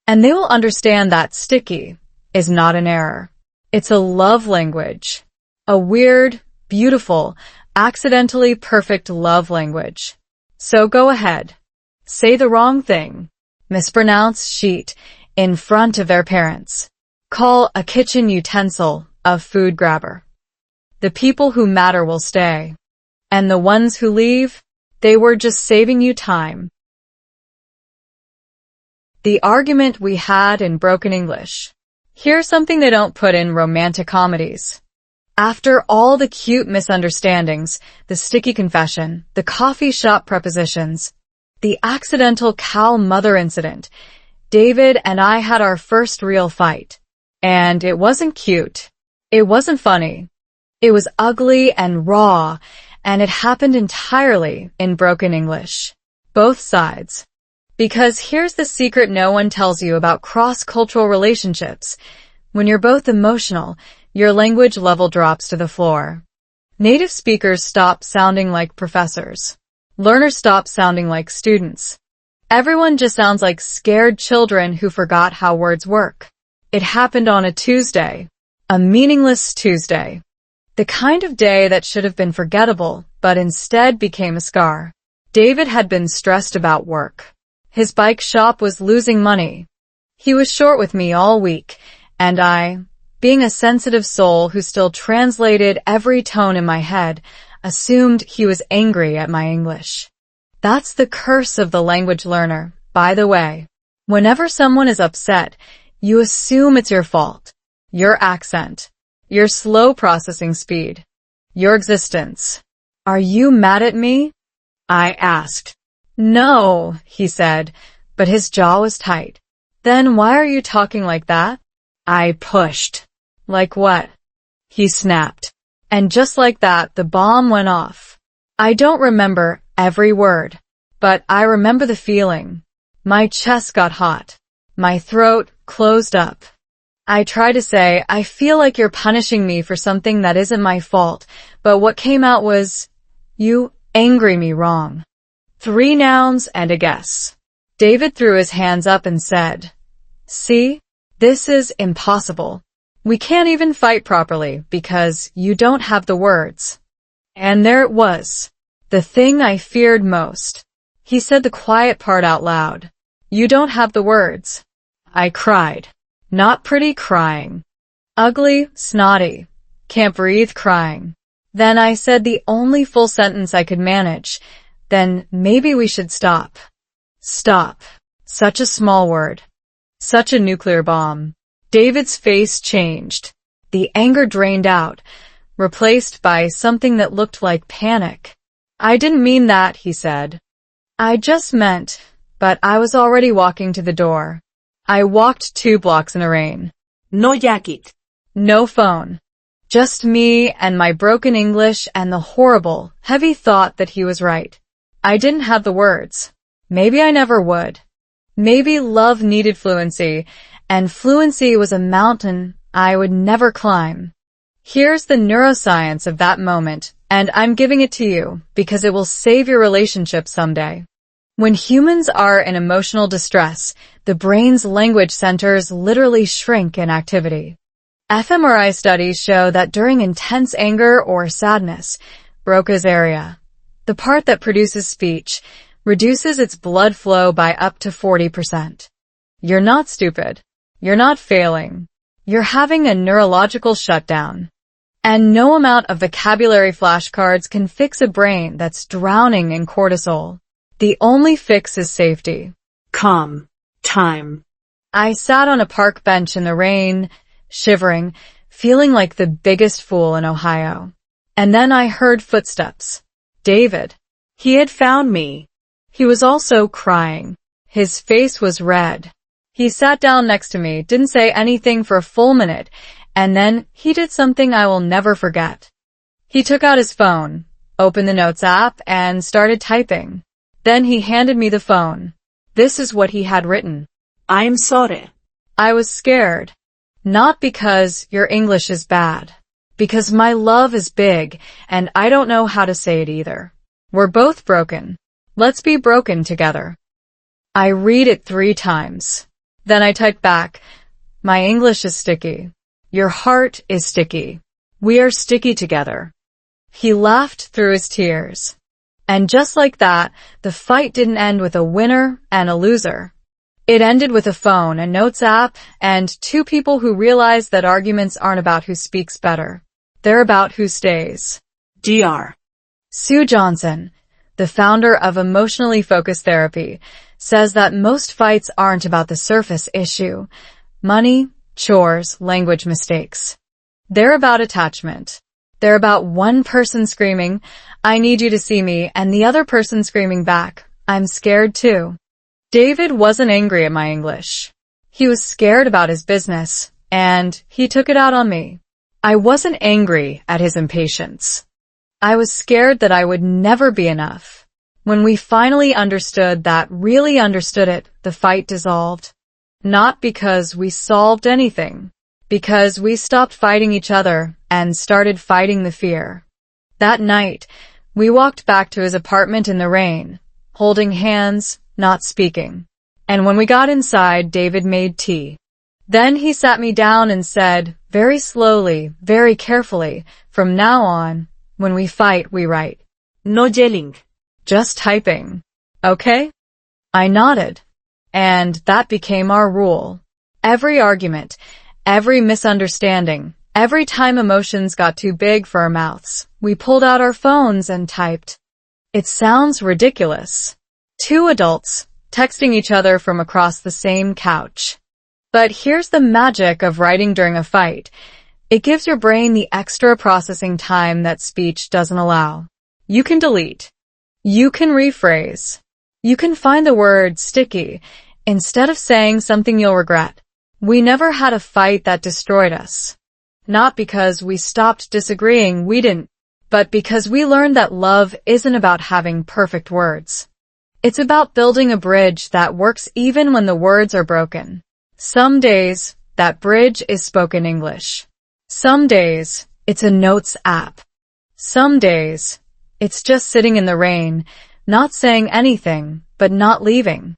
And they will understand that sticky is not an error. It's a love language. A weird, beautiful, accidentally perfect love language. So go ahead. Say the wrong thing. Mispronounce sheet in front of their parents. Call a kitchen utensil a food grabber. The people who matter will stay. And the ones who leave, they were just saving you time. The argument we had in broken English. Here's something they don't put in romantic comedies. After all the cute misunderstandings, the sticky confession, the coffee shop prepositions, the accidental cow mother incident, David and I had our first real fight. And it wasn't cute. It wasn't funny. It was ugly and raw, and it happened entirely in broken English. Both sides. Because here's the secret no one tells you about cross-cultural relationships. When you're both emotional, your language level drops to the floor. Native speakers stop sounding like professors. Learners stop sounding like students. Everyone just sounds like scared children who forgot how words work. It happened on a Tuesday. A meaningless Tuesday. The kind of day that should have been forgettable, but instead became a scar. David had been stressed about work. His bike shop was losing money. He was short with me all week, and I, being a sensitive soul who still translated every tone in my head, assumed he was angry at my English. That's the curse of the language learner, by the way. Whenever someone is upset, you assume it's your fault. Your accent. Your slow processing speed. Your existence. Are you mad at me? I asked. No, he said, but his jaw was tight. Then why are you talking like that? I pushed. Like what? He snapped. And just like that, the bomb went off. I don't remember every word, but I remember the feeling. My chest got hot. My throat closed up. I tried to say, I feel like you're punishing me for something that isn't my fault, but what came out was, you angry me wrong. 3 nouns and a guess. David threw his hands up and said, see, this is impossible. We can't even fight properly because you don't have the words. And there it was. The thing I feared most. He said the quiet part out loud. You don't have the words. I cried. Not pretty crying. Ugly, snotty. Can't breathe crying. Then I said the only full sentence I could manage. Then maybe we should stop. Stop. Such a small word. Such a nuclear bomb. David's face changed. The anger drained out, replaced by something that looked like panic. I didn't mean that, he said. I just meant, but I was already walking to the door. I walked 2 blocks in the rain. No jacket. No phone. Just me and my broken English and the horrible, heavy thought that he was right. I didn't have the words. Maybe I never would. Maybe love needed fluency, and fluency was a mountain I would never climb. Here's the neuroscience of that moment, and I'm giving it to you because it will save your relationship someday. When humans are in emotional distress, the brain's language centers literally shrink in activity. fMRI studies show that during intense anger or sadness, Broca's area, the part that produces speech, reduces its blood flow by up to 40%. You're not stupid. You're not failing. You're having a neurological shutdown. And no amount of vocabulary flashcards can fix a brain that's drowning in cortisol. The only fix is safety. Calm. Time. I sat on a park bench in the rain, shivering, feeling like the biggest fool in Ohio. And then I heard footsteps. David. He had found me. He was also crying. His face was red. He sat down next to me, didn't say anything for a full minute, and then he did something I will never forget. He took out his phone, opened the Notes app, and started typing. Then he handed me the phone. This is what he had written. I'm sorry. I was scared. Not because your English is bad. Because my love is big, and I don't know how to say it either. We're both broken. Let's be broken together. I read it 3 times. Then I type back, my English is sticky. Your heart is sticky. We are sticky together. He laughed through his tears. And just like that, the fight didn't end with a winner and a loser. It ended with a phone, a Notes app, and 2 people who realized that arguments aren't about who speaks better. They're about who stays. Dr. Sue Johnson, the founder of Emotionally Focused Therapy, says that most fights aren't about the surface issue. Money, chores, language mistakes. They're about attachment. They're about one person screaming, "I need you to see me," and the other person screaming back, "I'm scared too." David wasn't angry at my English. He was scared about his business, and he took it out on me. I wasn't angry at his impatience. I was scared that I would never be enough. When we finally understood that, really understood it, the fight dissolved. Not because we solved anything, because we stopped fighting each other and started fighting the fear. That night, we walked back to his apartment in the rain, holding hands, not speaking. And when we got inside, David made tea. Then he sat me down and said, very slowly, very carefully, "From now on, when we fight, we write. No yelling. Just typing. Okay?" I nodded. And that became our rule. Every argument, every misunderstanding, every time emotions got too big for our mouths, we pulled out our phones and typed. It sounds ridiculous. Two adults texting each other from across the same couch. But here's the magic of writing during a fight. It gives your brain the extra processing time that speech doesn't allow. You can delete. You can rephrase. You can find the word sticky instead of saying something you'll regret. We never had a fight that destroyed us. Not because we stopped disagreeing, we didn't, but because we learned that love isn't about having perfect words. It's about building a bridge that works even when the words are broken. Some days, that bridge is spoken English. Some days, it's a notes app. Some days, it's just sitting in the rain, not saying anything, but not leaving.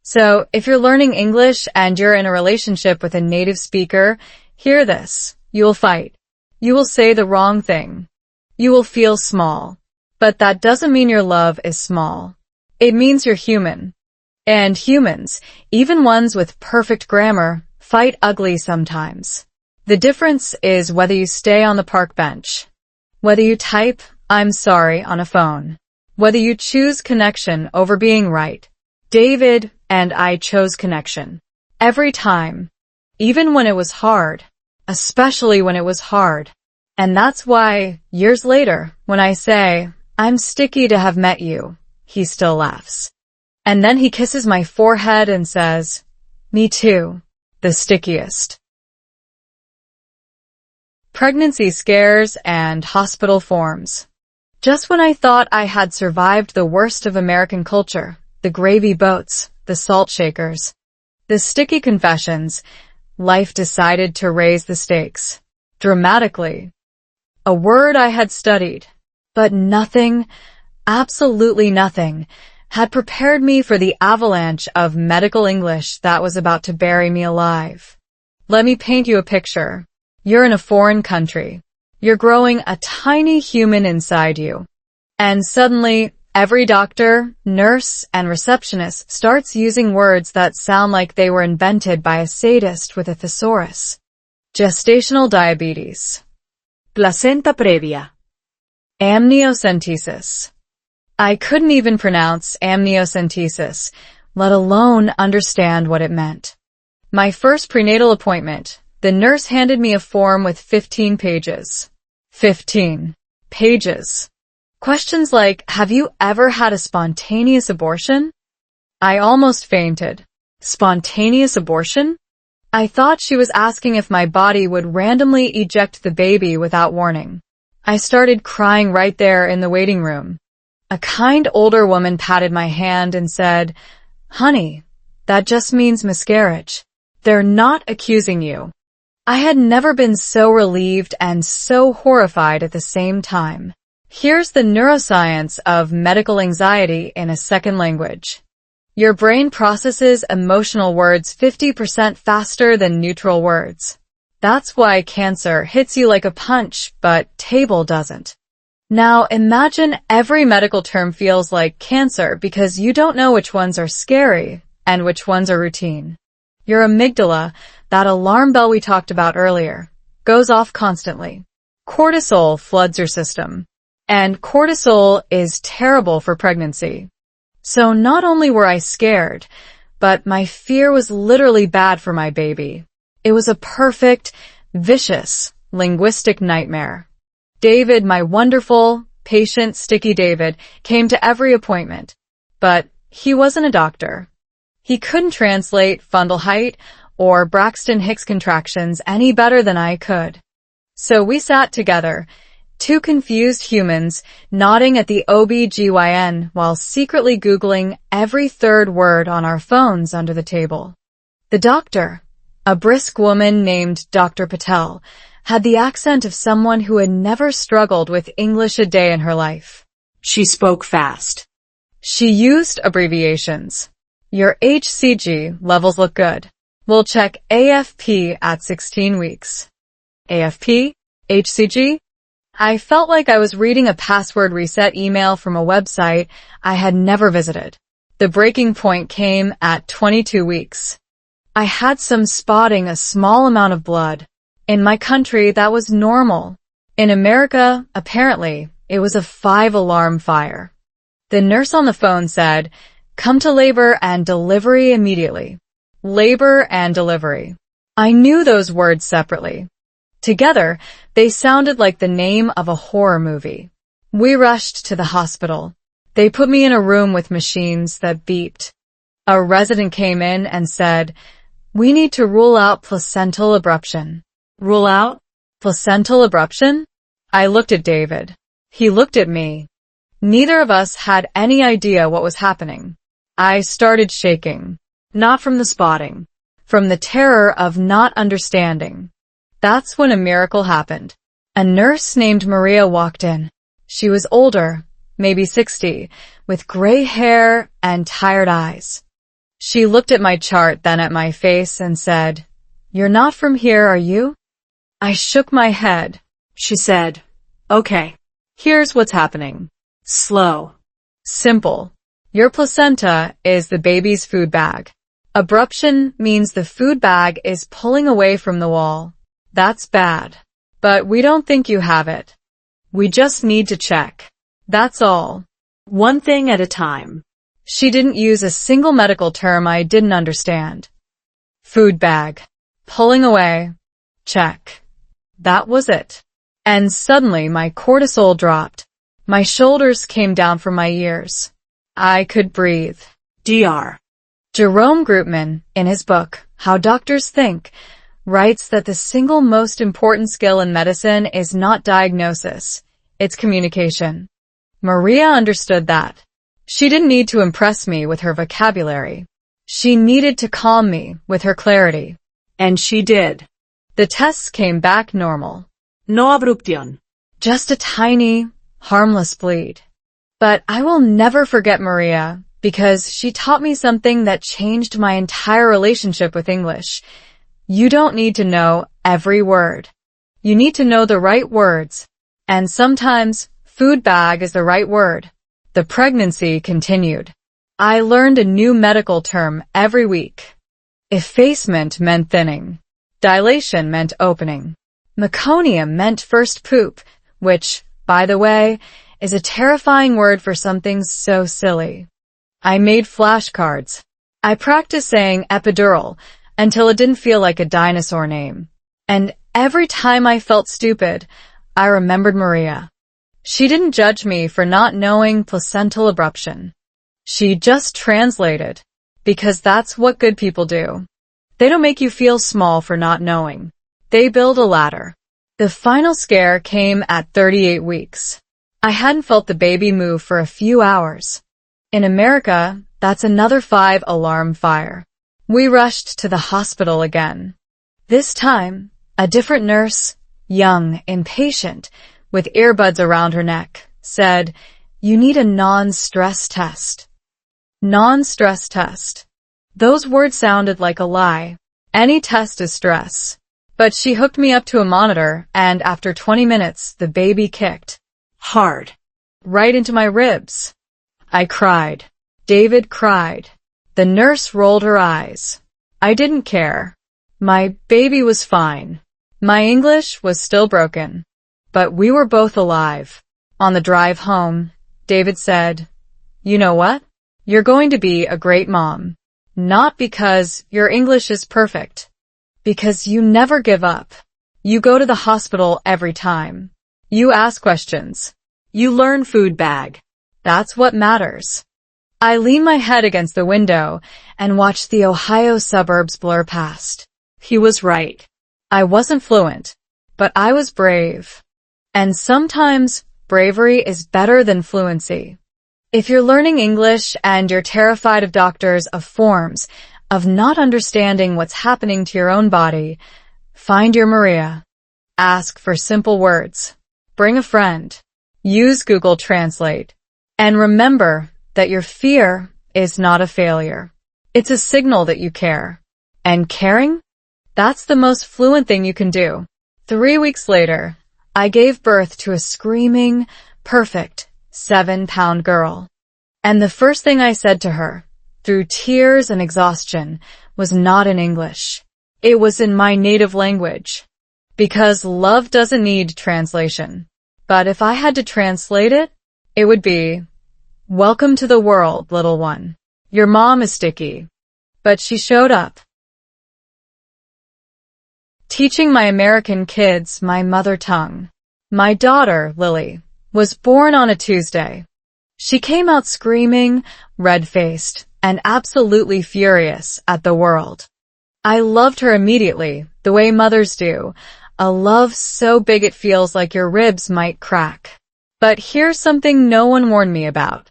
So, if you're learning English and you're in a relationship with a native speaker, hear this. You'll fight. You will say the wrong thing. You will feel small. But that doesn't mean your love is small. It means you're human. And humans, even ones with perfect grammar, fight ugly sometimes. The difference is whether you stay on the park bench, whether you type, "I'm sorry," on a phone, whether you choose connection over being right. David and I chose connection. Every time. Even when it was hard. Especially when it was hard. And that's why, years later, when I say, "I'm sticky to have met you," he still laughs. And then he kisses my forehead and says, "Me too, the stickiest." Pregnancy scares and hospital forms. Just when I thought I had survived the worst of American culture, the gravy boats, the salt shakers, the sticky confessions, life decided to raise the stakes. Dramatically. A word I had studied, but nothing, absolutely nothing, had prepared me for the avalanche of medical English that was about to bury me alive. Let me paint you a picture. You're in a foreign country. You're growing a tiny human inside you. And suddenly, every doctor, nurse, and receptionist starts using words that sound like they were invented by a sadist with a thesaurus. Gestational diabetes. Placenta previa. Amniocentesis. I couldn't even pronounce amniocentesis, let alone understand what it meant. My first prenatal appointment, the nurse handed me a form with 15 pages. 15 pages. Questions like, "Have you ever had a spontaneous abortion?" I almost fainted. Spontaneous abortion? I thought she was asking if my body would randomly eject the baby without warning. I started crying right there in the waiting room. A kind older woman patted my hand and said, "Honey, that just means miscarriage. They're not accusing you." I had never been so relieved and so horrified at the same time. Here's the neuroscience of medical anxiety in a second language. Your brain processes emotional words 50% faster than neutral words. That's why cancer hits you like a punch, but table doesn't. Now imagine every medical term feels like cancer because you don't know which ones are scary and which ones are routine. Your amygdala, that alarm bell we talked about earlier, goes off constantly. Cortisol floods your system. And cortisol is terrible for pregnancy. So not only were I scared, but my fear was literally bad for my baby. It was a perfect, vicious, linguistic nightmare. David, my wonderful, patient, sticky David, came to every appointment. But he wasn't a doctor. He couldn't translate fundal height or Braxton Hicks contractions any better than I could. So we sat together, two confused humans nodding at the OB-GYN while secretly Googling every third word on our phones under the table. The doctor, a brisk woman named Dr. Patel, had the accent of someone who had never struggled with English a day in her life. She spoke fast. She used abbreviations. Your HCG levels look good. We'll check AFP at 16 weeks. AFP? HCG? I felt like I was reading a password reset email from a website I had never visited. The breaking point came at 22 weeks. I had some spotting a small amount of blood. In my country, that was normal. In America, apparently, it was a 5-alarm fire. The nurse on the phone said, "Come to labor and delivery immediately." Labor and delivery. I knew those words separately. Together, they sounded like the name of a horror movie. We rushed to the hospital. They put me in a room with machines that beeped. A resident came in and said, "We need to rule out placental abruption." Rule out? Placental abruption? I looked at David. He looked at me. Neither of us had any idea what was happening. I started shaking. Not from the spotting. From the terror of not understanding. That's when a miracle happened. A nurse named Maria walked in. She was older, maybe 60, with gray hair and tired eyes. She looked at my chart, then at my face, and said, "You're not from here, are you?" I shook my head. She said, "Okay, Here's what's happening. slow." Simple. Your placenta is the baby's food bag. Abruption means the food bag is pulling away from the wall. That's bad. But we don't think you have it. We just need to check. That's all. One thing at a time. She didn't use a single medical term I didn't understand. Food bag. Pulling away. Check. That was it. And suddenly my cortisol dropped. My shoulders came down from my ears. I could breathe. Dr. Jerome Groopman, in his book, How Doctors Think, writes that the single most important skill in medicine is not diagnosis, it's communication. Maria understood that. She didn't need to impress me with her vocabulary. She needed to calm me with her clarity. And she did. The tests came back normal. No abrupción. Just a tiny, harmless bleed. But I will never forget Maria because she taught me something that changed my entire relationship with English. You don't need to know every word. You need to know the right words. And sometimes, food bag is the right word. The pregnancy continued. I learned a new medical term every week. Effacement meant thinning. Dilation meant opening. Meconium meant first poop, which, by the way, is a terrifying word for something so silly. I made flashcards. I practiced saying epidural until it didn't feel like a dinosaur name. And every time I felt stupid, I remembered Maria. She didn't judge me for not knowing placental abruption. She just translated, because that's what good people do. They don't make you feel small for not knowing. They build a ladder. The final scare came at 38 weeks. I hadn't felt the baby move for a few hours. In America, that's another 5-alarm fire. We rushed to the hospital again. This time, a different nurse, young, impatient, with earbuds around her neck, said, "You need a non-stress test." Non-stress test. Those words sounded like a lie. Any test is stress. But she hooked me up to a monitor, and after 20 minutes, the baby kicked. Hard. Right into my ribs. I cried. David cried. The nurse rolled her eyes. I didn't care. My baby was fine. My English was still broken. But we were both alive. On the drive home, David said, "You know what? You're going to be a great mom. Not because your English is perfect, Because you never give up. You go to the hospital every time. You ask questions. You learn food bag. That's what matters. I lean my head against the window and watch the Ohio suburbs blur past. He was right. I wasn't fluent, but I was brave. And sometimes bravery is better than fluency. If you're learning English and you're terrified of doctors, of forms, of not understanding what's happening to your own body, find your Maria. Ask for simple words. Bring a friend. Use Google Translate. And remember that your fear is not a failure. It's a signal that you care. And caring? That's the most fluent thing you can do. 3 weeks later, I gave birth to a screaming, perfect 7-pound girl. And the first thing I said to her, through tears and exhaustion, was not in English. It was in my native language. Because love doesn't need translation. But if I had to translate it, it would be, "Welcome to the world, little one. Your mom is sticky." But she showed up. Teaching my American kids my mother tongue. My daughter, Lily, was born on a Tuesday. She came out screaming, red-faced, and absolutely furious at the world. I loved her immediately, the way mothers do, a love so big it feels like your ribs might crack. But here's something no one warned me about.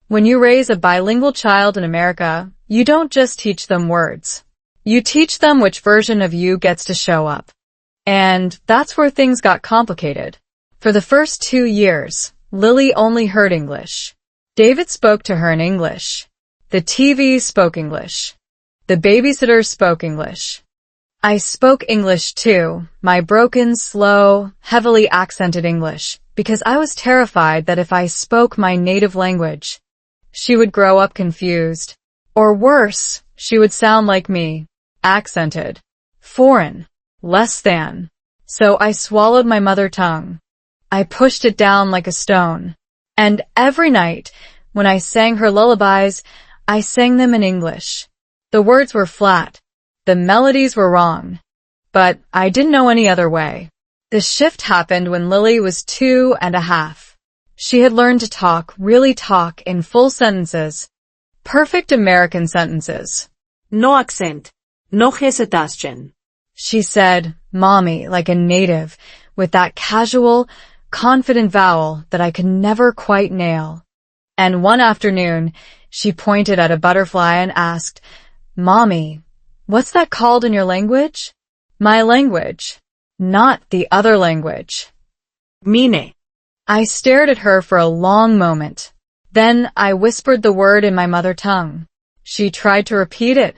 When you raise a bilingual child in America, you don't just teach them words. You teach them which version of you gets to show up. And that's where things got complicated. For the first 2 years, Lily only heard English. David spoke to her in English. The TV spoke English. The babysitter spoke English. I spoke English too, my broken, slow, heavily accented English, because I was terrified that if I spoke my native language, she would grow up confused. Or worse, she would sound like me, accented, foreign, less than. So I swallowed my mother tongue. I pushed it down like a stone. And every night, when I sang her lullabies, I sang them in English. The words were flat. The melodies were wrong. But I didn't know any other way. The shift happened when Lily was 2.5. She had learned to talk, really talk, in full sentences. Perfect American sentences. No accent. No hesitation. She said, "Mommy," like a native, with that casual, confident vowel that I could never quite nail. And one afternoon, she pointed at a butterfly and asked, "Mommy, what's that called in your language?" My language, not the other language. Mine. I stared at her for a long moment. Then I whispered the word in my mother tongue. She tried to repeat it.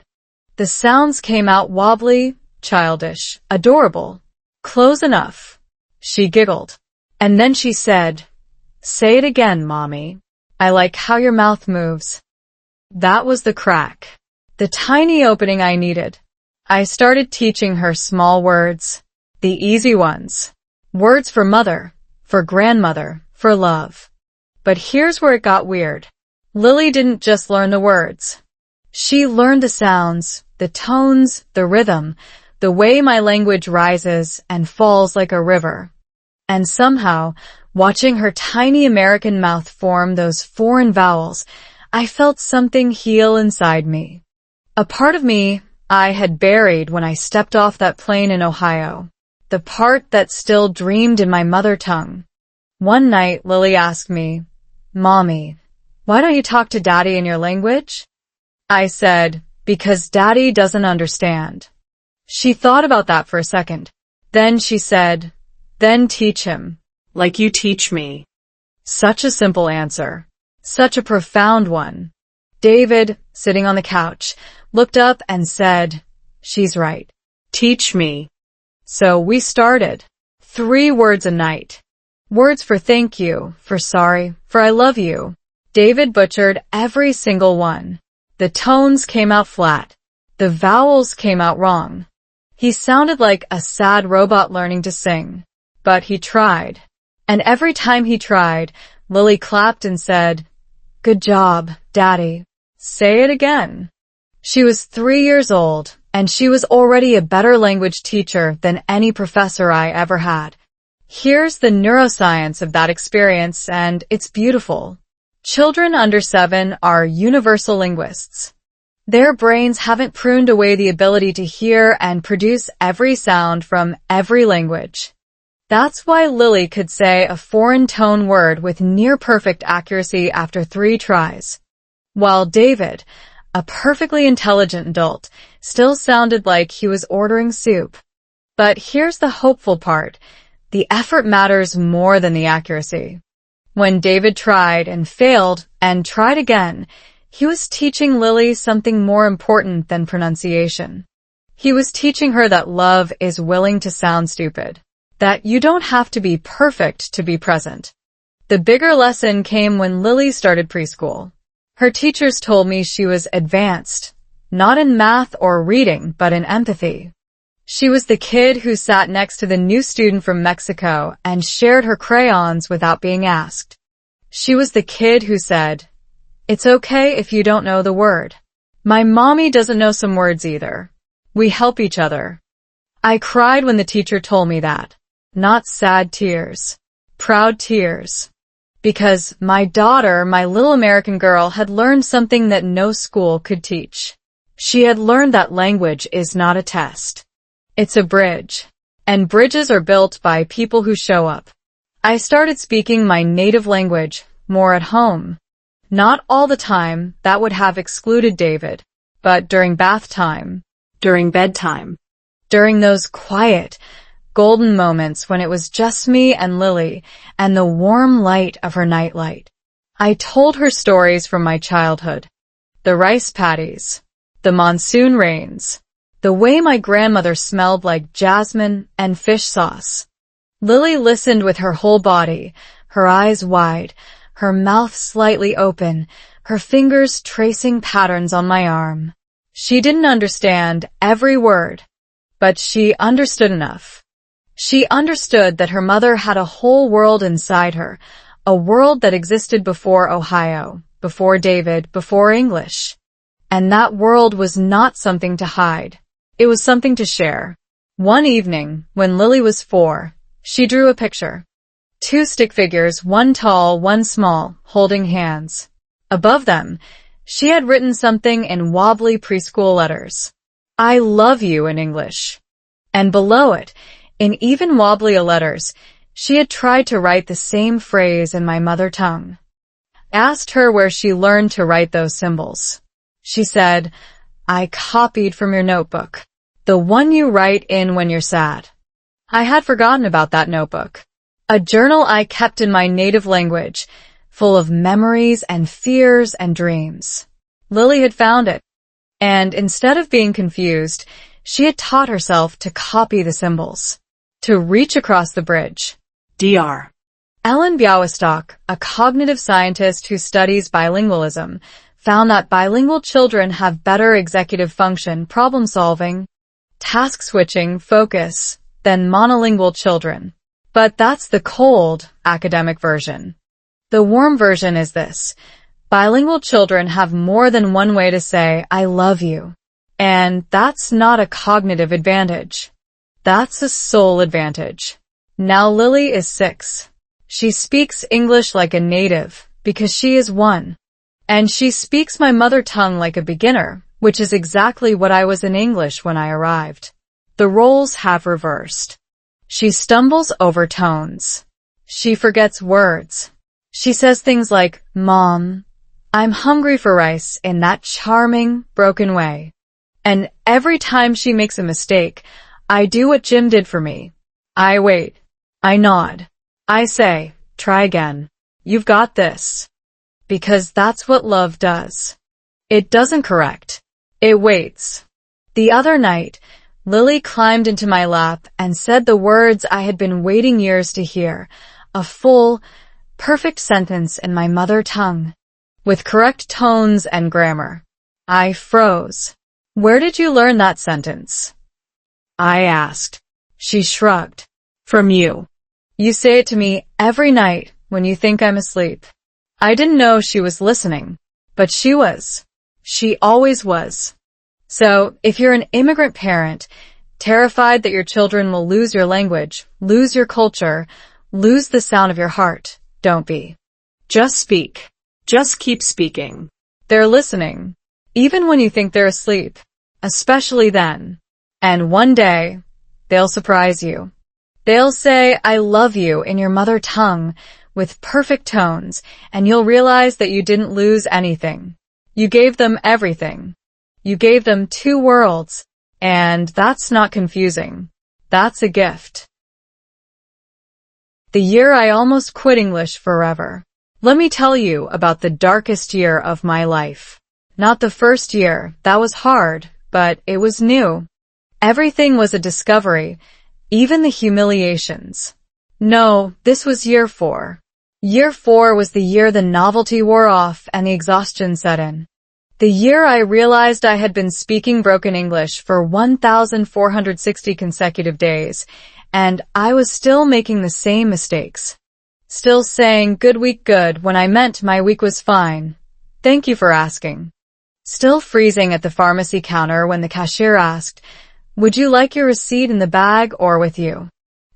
The sounds came out wobbly, childish, adorable. Close enough. She giggled. And then she said, "Say it again, Mommy. I like how your mouth moves." That was the crack. The tiny opening I needed. I started teaching her small words. The easy ones. Words for mother, for grandmother, for love. But here's where it got weird. Lily didn't just learn the words. She learned the sounds, the tones, the rhythm, the way my language rises and falls like a river. And somehow, watching her tiny American mouth form those foreign vowels, I felt something heal inside me. A part of me I had buried when I stepped off that plane in Ohio. The part that still dreamed in my mother tongue. One night, Lily asked me, "Mommy, why don't you talk to Daddy in your language?" I said, "Because Daddy doesn't understand." She thought about that for a second. Then she said, "Then teach him." Like you teach me. Such a simple answer. Such a profound one. David, sitting on the couch, looked up and said, "She's right. Teach me." So we started. 3 words a night. Words for thank you, for sorry, for I love you. David butchered every single one. The tones came out flat. The vowels came out wrong. He sounded like a sad robot learning to sing. But he tried. And every time he tried, Lily clapped and said, "Good job, Daddy. Say it again." She was 3 years old, and she was already a better language teacher than any professor I ever had. Here's the neuroscience of that experience, and it's beautiful. Children under 7 are universal linguists. Their brains haven't pruned away the ability to hear and produce every sound from every language. That's why Lily could say a foreign tone word with near-perfect accuracy after 3 tries, while David, a perfectly intelligent adult, still sounded like he was ordering soup. But here's the hopeful part. The effort matters more than the accuracy. When David tried and failed and tried again, he was teaching Lily something more important than pronunciation. He was teaching her that love is willing to sound stupid, that you don't have to be perfect to be present. The bigger lesson came when Lily started preschool. Her teachers told me she was advanced, not in math or reading, but in empathy. She was the kid who sat next to the new student from Mexico and shared her crayons without being asked. She was the kid who said, "It's okay if you don't know the word. My mommy doesn't know some words either. We help each other." I cried when the teacher told me that. Not sad tears, proud tears. Because my daughter, my little American girl, had learned something that no school could teach. She had learned that language is not a test. It's a bridge. And bridges are built by people who show up. I started speaking my native language more at home. Not all the time, that would have excluded David, but during bath time, During bedtime. during those quiet, golden moments when it was just me and Lily and the warm light of her nightlight. I told her stories from my childhood. The rice paddies, the monsoon rains, the way my grandmother smelled like jasmine and fish sauce. Lily listened with her whole body, her eyes wide, her mouth slightly open, her fingers tracing patterns on my arm. She didn't understand every word, but she understood enough. She understood that her mother had a whole world inside her, a world that existed before Ohio, before David, before English. And that world was not something to hide. It was something to share. One evening, when Lily was 4, she drew a picture. 2 stick figures, one tall, one small, holding hands. Above them, she had written something in wobbly preschool letters. "I love you" in English. And below it, in even wobblier letters, she had tried to write the same phrase in my mother tongue. I asked her where she learned to write those symbols. She said, "I copied from your notebook, the one you write in when you're sad." I had forgotten about that notebook. A journal I kept in my native language, full of memories and fears and dreams. Lily had found it, and instead of being confused, she had taught herself to copy the symbols, to reach across the bridge. Dr. Ellen Białystok, a cognitive scientist who studies bilingualism, found that bilingual children have better executive function, problem solving, task switching, focus than monolingual children. But that's the cold, academic version. The warm version is this. Bilingual children have more than one way to say, "I love you." And that's not a cognitive advantage. That's a soul advantage. Now Lily is 6. She speaks English like a native because she is 1. And she speaks my mother tongue like a beginner, which is exactly what I was in English when I arrived. The roles have reversed. She stumbles over tones. She forgets words. She says things like, "Mom, I'm hungry for rice," in that charming, broken way. And every time she makes a mistake, I do what Jim did for me. I wait. I nod. I say, "Try again. You've got this." Because that's what love does. It doesn't correct. It waits. The other night, Lily climbed into my lap and said the words I had been waiting years to hear, a full, perfect sentence in my mother tongue, with correct tones and grammar. I froze. "Where did you learn that sentence?" I asked. She shrugged. "From you. You say it to me every night when you think I'm asleep." I didn't know she was listening, but she was. She always was. So, if you're an immigrant parent, terrified that your children will lose your language, lose your culture, lose the sound of your heart, don't be. Just speak. Just keep speaking. They're listening, even when you think they're asleep, especially then. And one day, they'll surprise you. They'll say, "I love you" in your mother tongue with perfect tones, and you'll realize that you didn't lose anything. You gave them everything. You gave them two worlds, and that's not confusing. That's a gift. The year I almost quit English forever. Let me tell you about the darkest year of my life. Not the first year, that was hard, but it was new. Everything was a discovery, even the humiliations. No, this was year 4. Year 4 was the year the novelty wore off and the exhaustion set in. The year I realized I had been speaking broken English for 1,460 consecutive days, and I was still making the same mistakes. Still saying "good week good" when I meant my week was fine. Thank you for asking. Still freezing at the pharmacy counter when the cashier asked, "Would you like your receipt in the bag or with you?"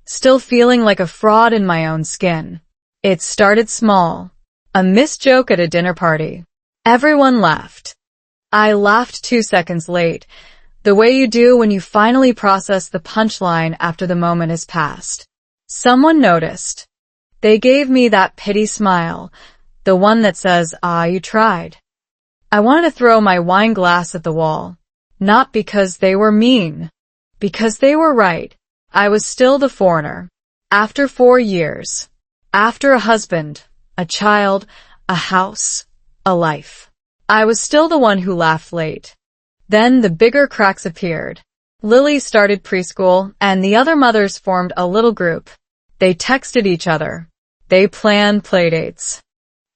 Still feeling like a fraud in my own skin. It started small. A missed joke at a dinner party. Everyone laughed. I laughed 2 seconds late, the way you do when you finally process the punchline after the moment has passed. Someone noticed. They gave me that pity smile, the one that says, "Ah, you tried." I wanted to throw my wine glass at the wall. Not because they were mean. Because they were right. I was still the foreigner. After 4 years. After a husband, a child, a house, a life. I was still the one who laughed late. Then the bigger cracks appeared. Lily started preschool, and the other mothers formed a little group. They texted each other. They planned playdates.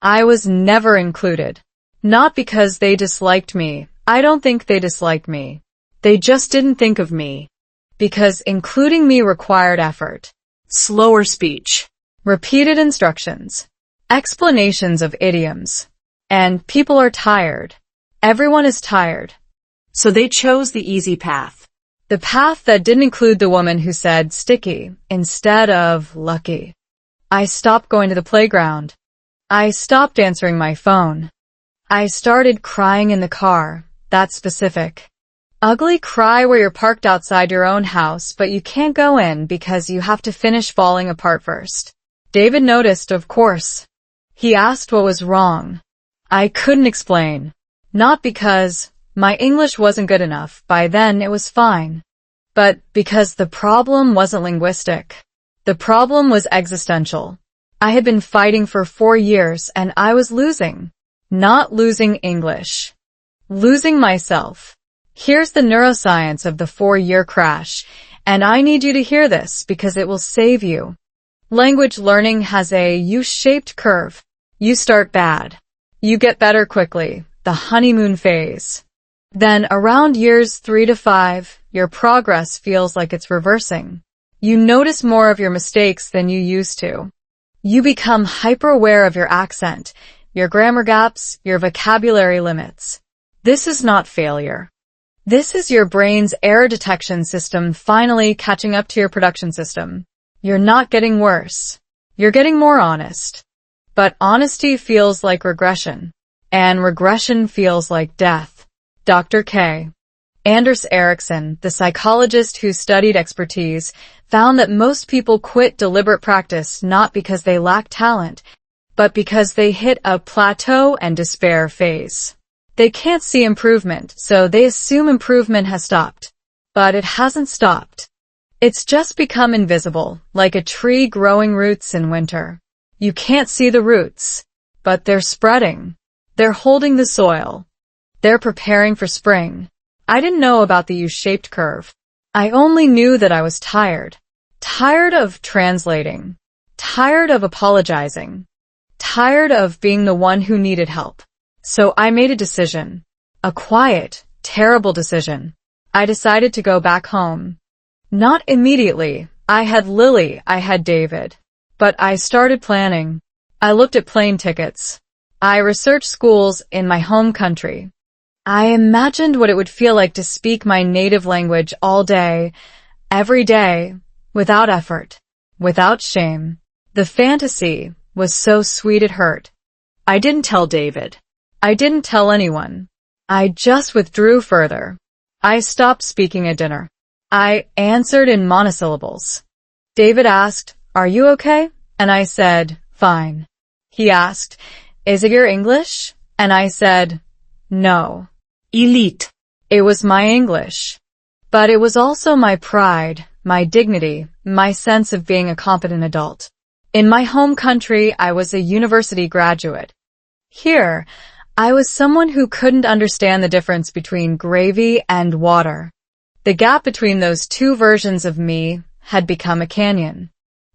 I was never included. Not because they disliked me. I don't think they disliked me. They just didn't think of me. Because including me required effort. Slower speech. Repeated instructions. Explanations of idioms. And people are tired. Everyone is tired. So they chose the easy path. The path that didn't include the woman who said sticky instead of lucky. I stopped going to the playground. I stopped answering my phone. I started crying in the car. That's specific. Ugly cry where you're parked outside your own house, but you can't go in because you have to finish falling apart first. David noticed, of course. He asked what was wrong. I couldn't explain. Not because my English wasn't good enough. By then it was fine. But because the problem wasn't linguistic. The problem was existential. I had been fighting for 4 years and I was losing. Not losing English. Losing myself. Here's the neuroscience of the 4-year crash, and I need you to hear this because it will save you. Language learning has a U-shaped curve. You start bad. You get better quickly, the honeymoon phase. Then around years 3 to 5, your progress feels like it's reversing. You notice more of your mistakes than you used to. You become hyper-aware of your accent, your grammar gaps, your vocabulary limits. This is not failure. This is your brain's error detection system finally catching up to your production system. You're not getting worse. You're getting more honest. But honesty feels like regression. And regression feels like death. Dr. K. Anders Ericsson, the psychologist who studied expertise, found that most people quit deliberate practice not because they lack talent, but because they hit a plateau and despair phase. They can't see improvement, so they assume improvement has stopped. But it hasn't stopped. It's just become invisible, like a tree growing roots in winter. You can't see the roots, but they're spreading. They're holding the soil. They're preparing for spring. I didn't know about the U-shaped curve. I only knew that I was tired. Tired of translating. Tired of apologizing. Tired of being the one who needed help. So I made a decision. A quiet, terrible decision. I decided to go back home. Not immediately. I had Lily, I had David. But I started planning. I looked at plane tickets. I researched schools in my home country. I imagined what it would feel like to speak my native language all day, every day, without effort, without shame. The fantasy was so sweet it hurt. I didn't tell David. I didn't tell anyone. I just withdrew further. I stopped speaking at dinner. I answered in monosyllables. David asked, "Are you okay?" And I said, "Fine." He asked, "Is it your English?" And I said, "No." Elite. It was my English. But it was also my pride, my dignity, my sense of being a competent adult. In my home country, I was a university graduate. Here, I was someone who couldn't understand the difference between gravy and water. The gap between those two versions of me had become a canyon.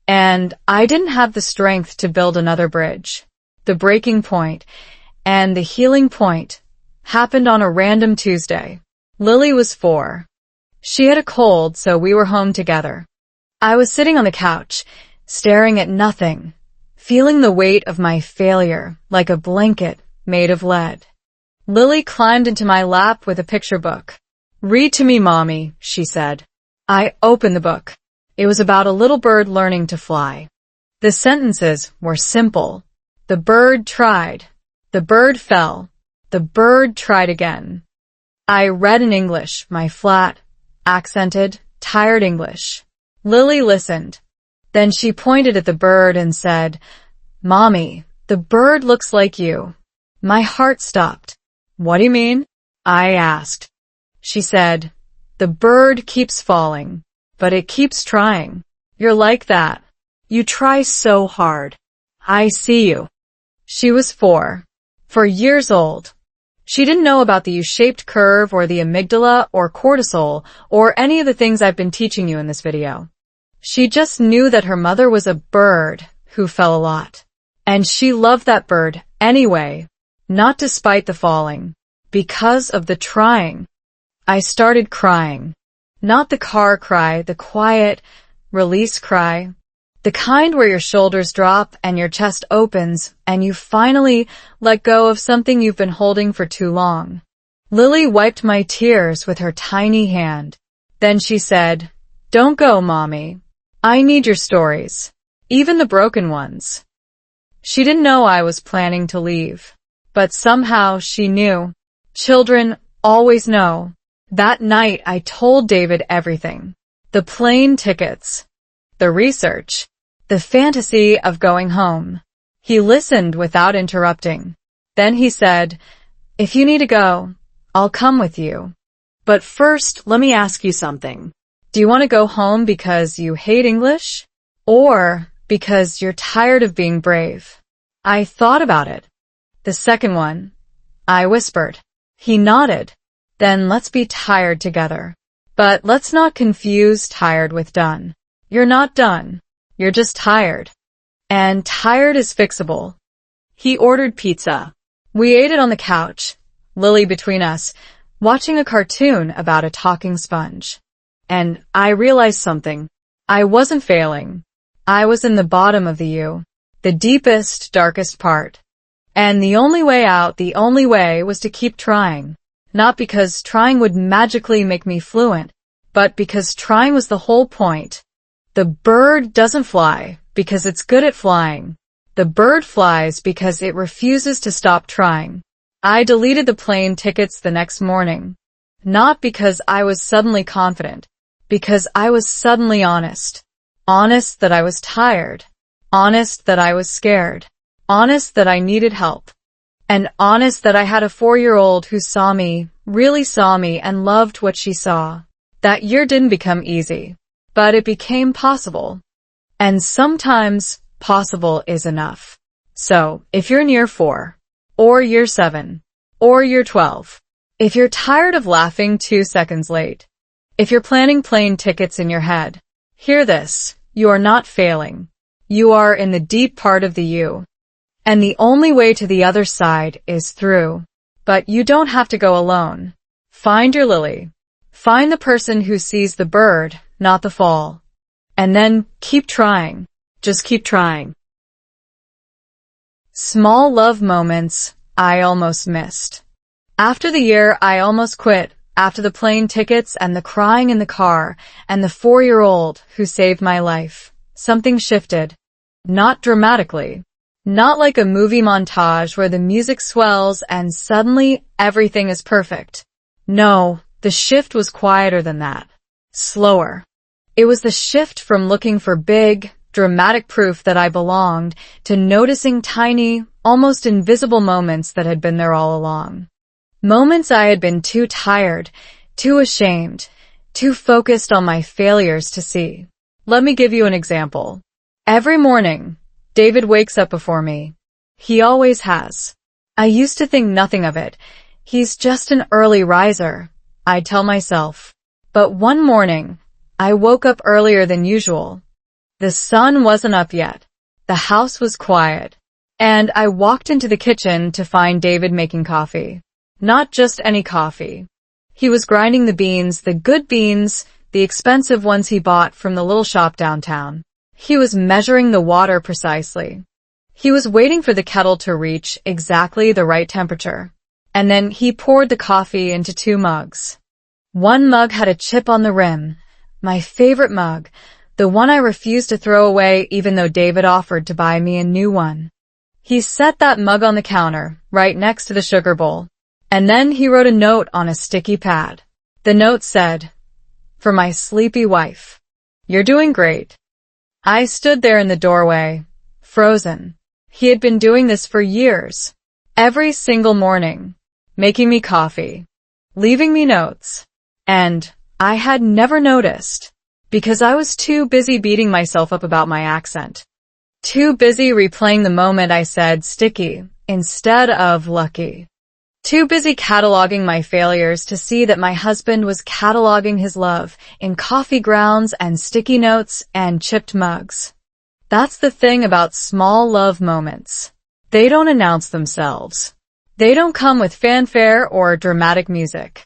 And I didn't have the strength to build another bridge. The breaking point and the healing point happened on a random Tuesday. Lily was 4. She had a cold, so we were home together. I was sitting on the couch, staring at nothing, feeling the weight of my failure like a blanket made of lead. Lily climbed into my lap with a picture book. "Read to me, Mommy," she said. I opened the book. It was about a little bird learning to fly. The sentences were simple. The bird tried. The bird fell. The bird tried again. I read in English, my flat, accented, tired English. Lily listened. Then she pointed at the bird and said, "Mommy, the bird looks like you." My heart stopped. "What do you mean?" I asked. She said, "The bird keeps falling, but it keeps trying. You're like that. You try so hard. I see you." She was 4 years old. She didn't know about the U-shaped curve or the amygdala or cortisol or any of the things I've been teaching you in this video. She just knew that her mother was a bird who fell a lot. And she loved that bird anyway, not despite the falling, because of the trying. I started crying. Not the car cry, the quiet, release cry. The kind where your shoulders drop and your chest opens and you finally let go of something you've been holding for too long. Lily wiped my tears with her tiny hand. Then she said, "Don't go, Mommy. I need your stories, even the broken ones." She didn't know I was planning to leave, but somehow she knew. Children always know. That night I told David everything. The plane tickets, the research, the fantasy of going home. He listened without interrupting. Then he said, "If you need to go, I'll come with you. But first, let me ask you something. Do you want to go home because you hate English? Or because you're tired of being brave?" I thought about it. "The second one," I whispered. He nodded. "Then let's be tired together. But let's not confuse tired with done. You're not done. You're just tired. And tired is fixable." He ordered pizza. We ate it on the couch, Lily between us, watching a cartoon about a talking sponge. And I realized something. I wasn't failing. I was in the bottom of the U, the deepest, darkest part. And the only way out, the only way, was to keep trying. Not because trying would magically make me fluent, but because trying was the whole point. The bird doesn't fly because it's good at flying. The bird flies because it refuses to stop trying. I deleted the plane tickets the next morning. Not because I was suddenly confident, because I was suddenly honest. Honest that I was tired. Honest that I was scared. Honest that I needed help. And honest that I had a 4-year-old who saw me, really saw me, and loved what she saw. That year didn't become easy, but it became possible. And sometimes possible is enough. So, if you're in year 4, or year 7, or year 12, if you're tired of laughing 2 seconds late, if you're planning plane tickets in your head, hear this: you are not failing. You are in the deep part of the U. And the only way to the other side is through. But you don't have to go alone. Find your Lily. Find the person who sees the bird, not the fall. And then keep trying. Just keep trying. Small love moments I almost missed. After the year, I almost quit. After the plane tickets and the crying in the car and the 4-year-old who saved my life, something shifted. Not dramatically. Not like a movie montage where the music swells and suddenly everything is perfect. No, the shift was quieter than that. Slower. It was the shift from looking for big, dramatic proof that I belonged to noticing tiny, almost invisible moments that had been there all along. Moments I had been too tired, too ashamed, too focused on my failures to see. Let me give you an example. Every morning, David wakes up before me. He always has. I used to think nothing of it. He's just an early riser, I'd tell myself. But one morning, I woke up earlier than usual. The sun wasn't up yet. The house was quiet. And I walked into the kitchen to find David making coffee. Not just any coffee. He was grinding the beans, the good beans, the expensive ones he bought from the little shop downtown. He was measuring the water precisely. He was waiting for the kettle to reach exactly the right temperature. And then he poured the coffee into 2 mugs. One mug had a chip on the rim, my favorite mug, the one I refused to throw away even though David offered to buy me a new one. He set that mug on the counter, right next to the sugar bowl. And then he wrote a note on a sticky pad. The note said, "For my sleepy wife. You're doing great." I stood there in the doorway, frozen. He had been doing this for years. Every single morning. Making me coffee. Leaving me notes. And I had never noticed. Because I was too busy beating myself up about my accent. Too busy replaying the moment I said sticky instead of lucky. Too busy cataloging my failures to see that my husband was cataloging his love in coffee grounds and sticky notes and chipped mugs. That's the thing about small love moments. They don't announce themselves. They don't come with fanfare or dramatic music.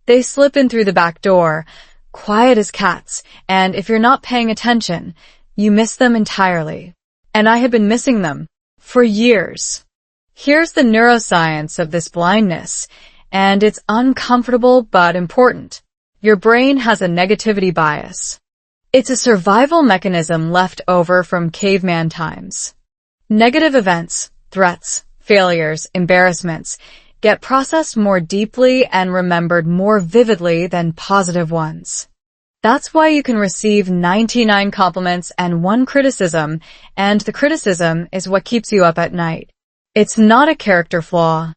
They slip in through the back door, quiet as cats, and if you're not paying attention, you miss them entirely. And I had been missing them for years. Here's the neuroscience of this blindness, and it's uncomfortable but important. Your brain has a negativity bias. It's a survival mechanism left over from caveman times. Negative events, threats, failures, embarrassments get processed more deeply and remembered more vividly than positive ones. That's why you can receive 99 compliments and 1 criticism, and the criticism is what keeps you up at night. It's not a character flaw.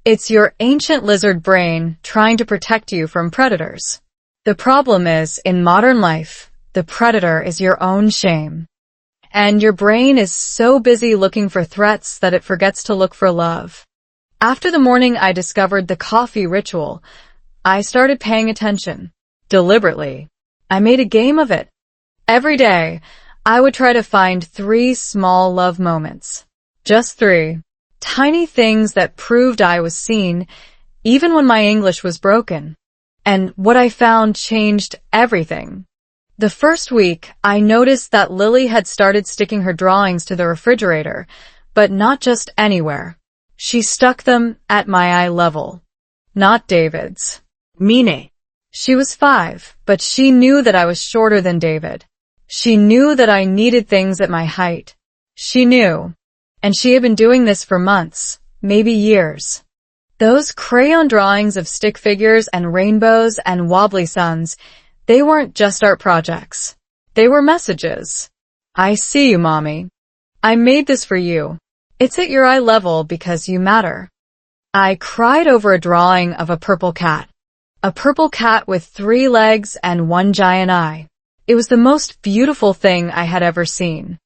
It's your ancient lizard brain trying to protect you from predators. The problem is, in modern life, the predator is your own shame. And your brain is so busy looking for threats that it forgets to look for love. After the morning I discovered the coffee ritual, I started paying attention. Deliberately. I made a game of it. Every day, I would try to find 3 small love moments. Just 3. Tiny things that proved I was seen, even when my English was broken. And what I found changed everything. The first week, I noticed that Lily had started sticking her drawings to the refrigerator, but not just anywhere. She stuck them at my eye level. Not David's. Mine. She was 5, but she knew that I was shorter than David. She knew that I needed things at my height. She knew. And she had been doing this for months, maybe years. Those crayon drawings of stick figures and rainbows and wobbly suns, they weren't just art projects. They were messages. I see you, Mommy. I made this for you. It's at your eye level because you matter. I cried over a drawing of a purple cat. A purple cat with 3 legs and 1 giant eye. It was the most beautiful thing I had ever seen.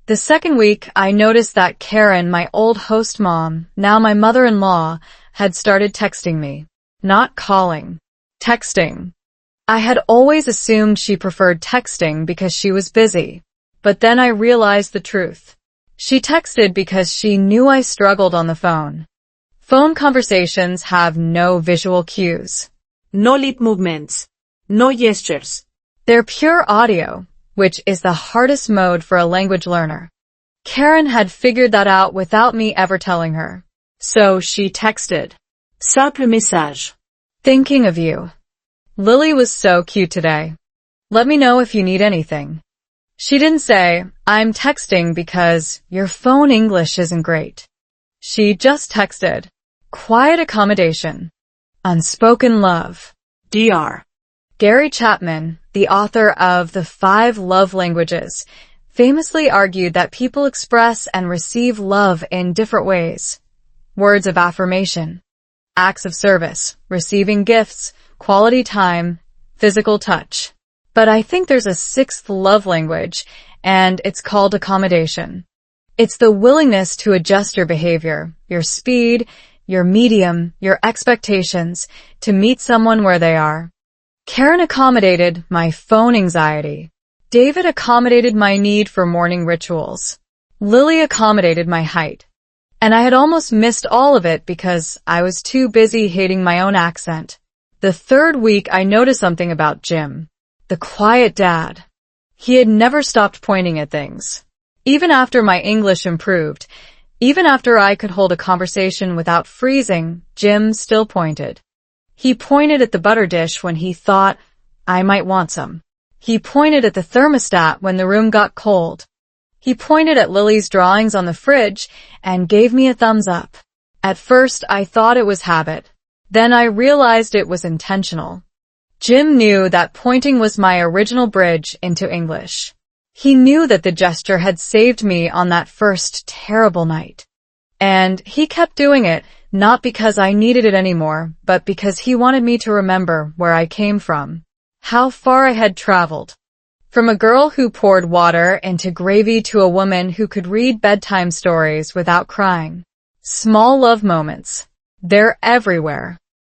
The second week, I noticed that Karen, my old host mom, now my mother-in-law, had started texting me. Not calling. Texting. I had always assumed she preferred texting because she was busy. But then I realized the truth. She texted because she knew I struggled on the phone. Phone conversations have no visual cues. No lip movements. No gestures. They're pure audio, which is the hardest mode for a language learner. Karen had figured that out without me ever telling her. So she texted. Simple message. Thinking of you. Lily was so cute today. Let me know if you need anything. She didn't say, I'm texting because your phone English isn't great. She just texted, quiet accommodation. Unspoken love. Dr. Gary Chapman, the author of The 5 Love Languages, famously argued that people express and receive love in different ways. Words of affirmation, acts of service, receiving gifts, quality time, physical touch. But I think there's a 6th love language, and it's called accommodation. It's the willingness to adjust your behavior, your speed, your medium, your expectations, to meet someone where they are. Karen accommodated my phone anxiety. David accommodated my need for morning rituals. Lily accommodated my height. And I had almost missed all of it because I was too busy hating my own accent. The 3rd week I noticed something about Jim. The quiet dad. He had never stopped pointing at things. Even after my English improved, even after I could hold a conversation without freezing, Jim still pointed. He pointed at the butter dish when he thought I might want some. He pointed at the thermostat when the room got cold. He pointed at Lily's drawings on the fridge and gave me a thumbs up. At first, I thought it was habit. Then I realized it was intentional. Jim knew that pointing was my original bridge into English. He knew that the gesture had saved me on that first terrible night. And he kept doing it, not because I needed it anymore, but because he wanted me to remember where I came from, how far I had traveled. From a girl who poured water into gravy to a woman who could read bedtime stories without crying. Small love moments. They're everywhere.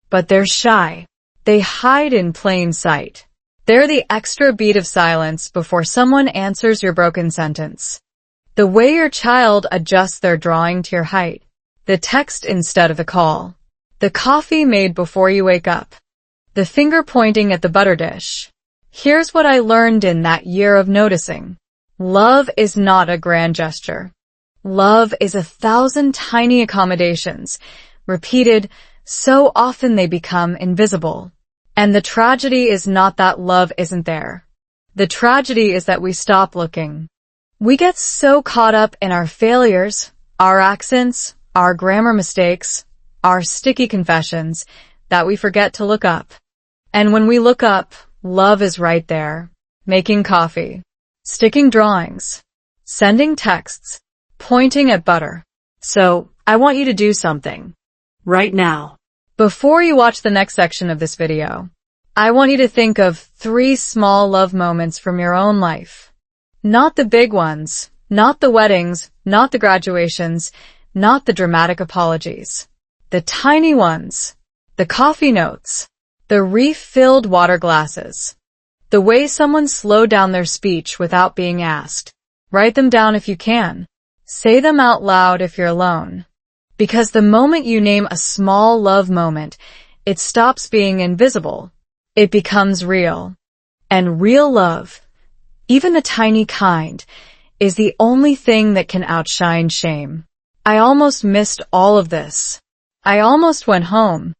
But they're shy. They hide in plain sight. They're the extra beat of silence before someone answers your broken sentence. The way your child adjusts their drawing to your height. The text instead of the call. The coffee made before you wake up. The finger pointing at the butter dish. Here's what I learned in that year of noticing. Love is not a grand gesture. Love is 1,000 tiny accommodations, repeated so often they become invisible. And the tragedy is not that love isn't there. The tragedy is that we stop looking. We get so caught up in our failures, our accents, our grammar mistakes, our sticky confessions, that we forget to look up. And when we look up, love is right there. Making coffee, sticking drawings, sending texts, pointing at butter. So, I want you to do something. Right now. Before you watch the next section of this video, I want you to think of 3 small love moments from your own life. Not the big ones, not the weddings, not the graduations, not the dramatic apologies. The tiny ones. The coffee notes. The refilled water glasses. The way someone slowed down their speech without being asked. Write them down if you can. Say them out loud if you're alone. Because the moment you name a small love moment, it stops being invisible. It becomes real. And real love, even the tiny kind, is the only thing that can outshine shame. I almost missed all of this. I almost went home.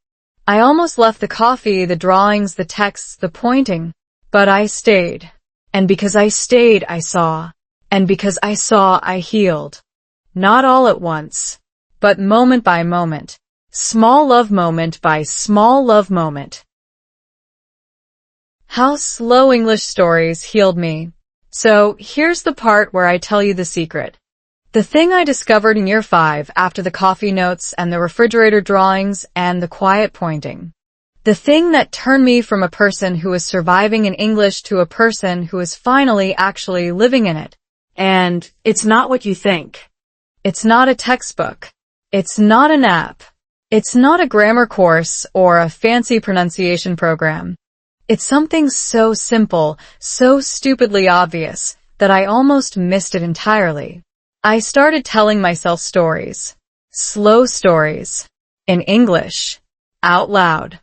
I almost left the coffee, the drawings, the texts, the pointing. But I stayed. And because I stayed, I saw. And because I saw, I healed. Not all at once. But moment by moment. Small love moment by small love moment. How slow English stories healed me. So, here's the part where I tell you the secret. The thing I discovered in year 5 after the coffee notes and the refrigerator drawings and the quiet pointing. The thing that turned me from a person who was surviving in English to a person who is finally actually living in it. And it's not what you think. It's not a textbook. It's not an app. It's not a grammar course or a fancy pronunciation program. It's something so simple, so stupidly obvious, that I almost missed it entirely. I started telling myself stories. Slow stories. In English. Out loud.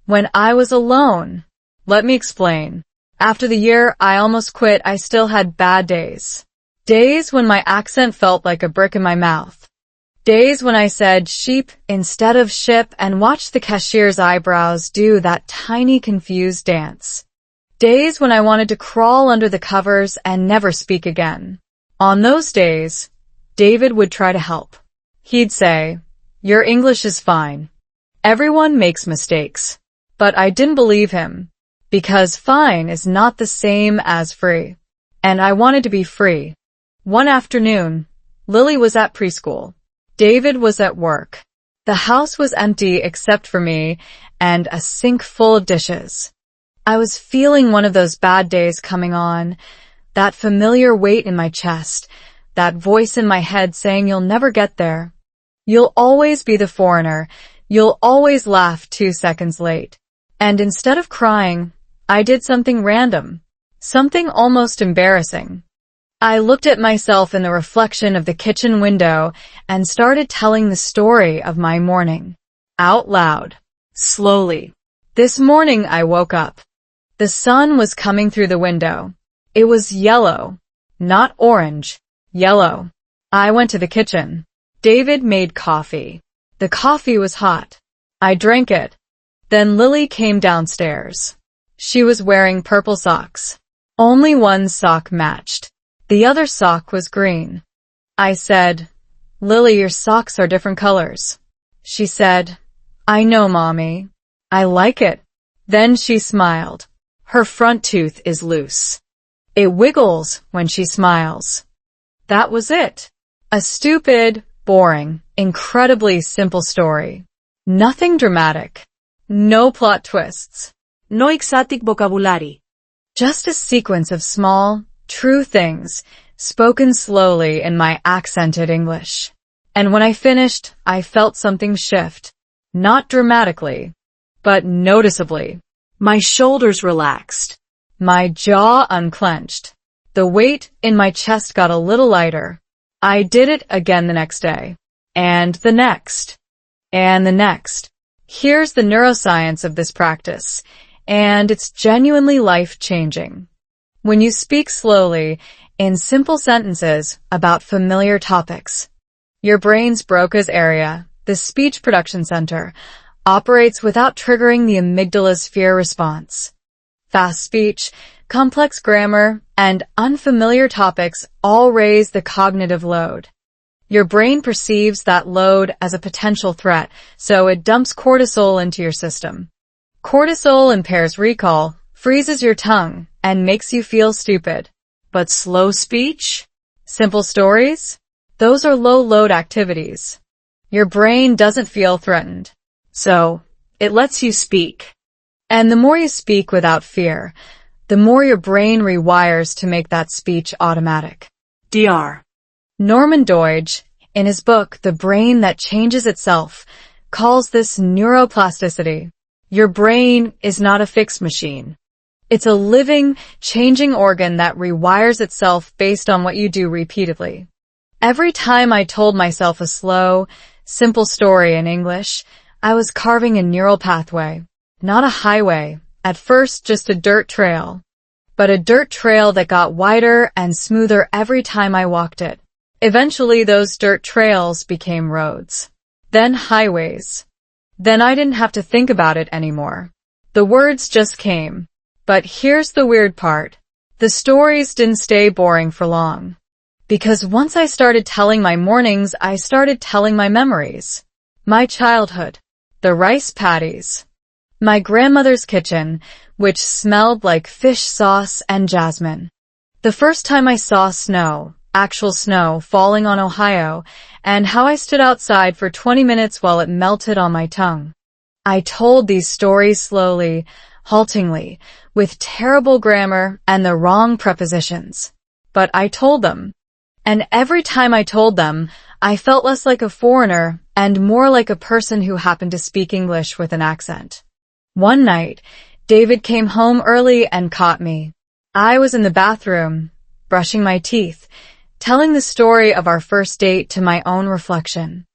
When I was alone. Let me explain. After the year I almost quit, I still had bad days. Days when my accent felt like a brick in my mouth. Days when I said sheep instead of ship and watched the cashier's eyebrows do that tiny confused dance. Days when I wanted to crawl under the covers and never speak again. On those days, David would try to help. He'd say, "Your English is fine. Everyone makes mistakes." But I didn't believe him, because fine is not the same as free. And I wanted to be free. One afternoon, Lily was at preschool. David was at work. The house was empty except for me and a sink full of dishes. I was feeling one of those bad days coming on, that familiar weight in my chest, that voice in my head saying you'll never get there. You'll always be the foreigner. You'll always laugh 2 seconds late. And instead of crying, I did something random, something almost embarrassing. I looked at myself in the reflection of the kitchen window and started telling the story of my morning. Out loud. Slowly. This morning I woke up. The sun was coming through the window. It was yellow. Not orange. Yellow. I went to the kitchen. David made coffee. The coffee was hot. I drank it. Then Lily came downstairs. She was wearing purple socks. Only one sock matched. The other sock was green. I said, "Lily, your socks are different colors." She said, "I know, Mommy. I like it." Then she smiled. Her front tooth is loose. It wiggles when she smiles. That was it. A stupid, boring, incredibly simple story. Nothing dramatic. No plot twists. No exotic vocabulary. Just a sequence of small, true things, spoken slowly in my accented English. And when I finished, I felt something shift. Not dramatically, but noticeably. My shoulders relaxed. My jaw unclenched. The weight in my chest got a little lighter. I did it again the next day. And the next. And the next. Here's the neuroscience of this practice. And it's genuinely life-changing. When you speak slowly, in simple sentences about familiar topics, your brain's Broca's area, the speech production center, operates without triggering the amygdala's fear response. Fast speech, complex grammar, and unfamiliar topics all raise the cognitive load. Your brain perceives that load as a potential threat, so it dumps cortisol into your system. Cortisol impairs recall, freezes your tongue, and makes you feel stupid. But slow speech? Simple stories? Those are low-load activities. Your brain doesn't feel threatened. So, it lets you speak. And the more you speak without fear, the more your brain rewires to make that speech automatic. Dr. Norman Doidge, in his book, The Brain That Changes Itself, calls this neuroplasticity. Your brain is not a fixed machine. It's a living, changing organ that rewires itself based on what you do repeatedly. Every time I told myself a slow, simple story in English, I was carving a neural pathway. Not a highway, at first just a dirt trail. But a dirt trail that got wider and smoother every time I walked it. Eventually those dirt trails became roads. Then highways. Then I didn't have to think about it anymore. The words just came. But here's the weird part. The stories didn't stay boring for long. Because once I started telling my mornings, I started telling my memories. My childhood. The rice paddies. My grandmother's kitchen, which smelled like fish sauce and jasmine. The first time I saw snow, actual snow, falling on Ohio, and how I stood outside for 20 minutes while it melted on my tongue. I told these stories slowly, haltingly, with terrible grammar and the wrong prepositions. But I told them. And every time I told them, I felt less like a foreigner and more like a person who happened to speak English with an accent. One night, David came home early and caught me. I was in the bathroom, brushing my teeth, telling the story of our first date to my own reflection.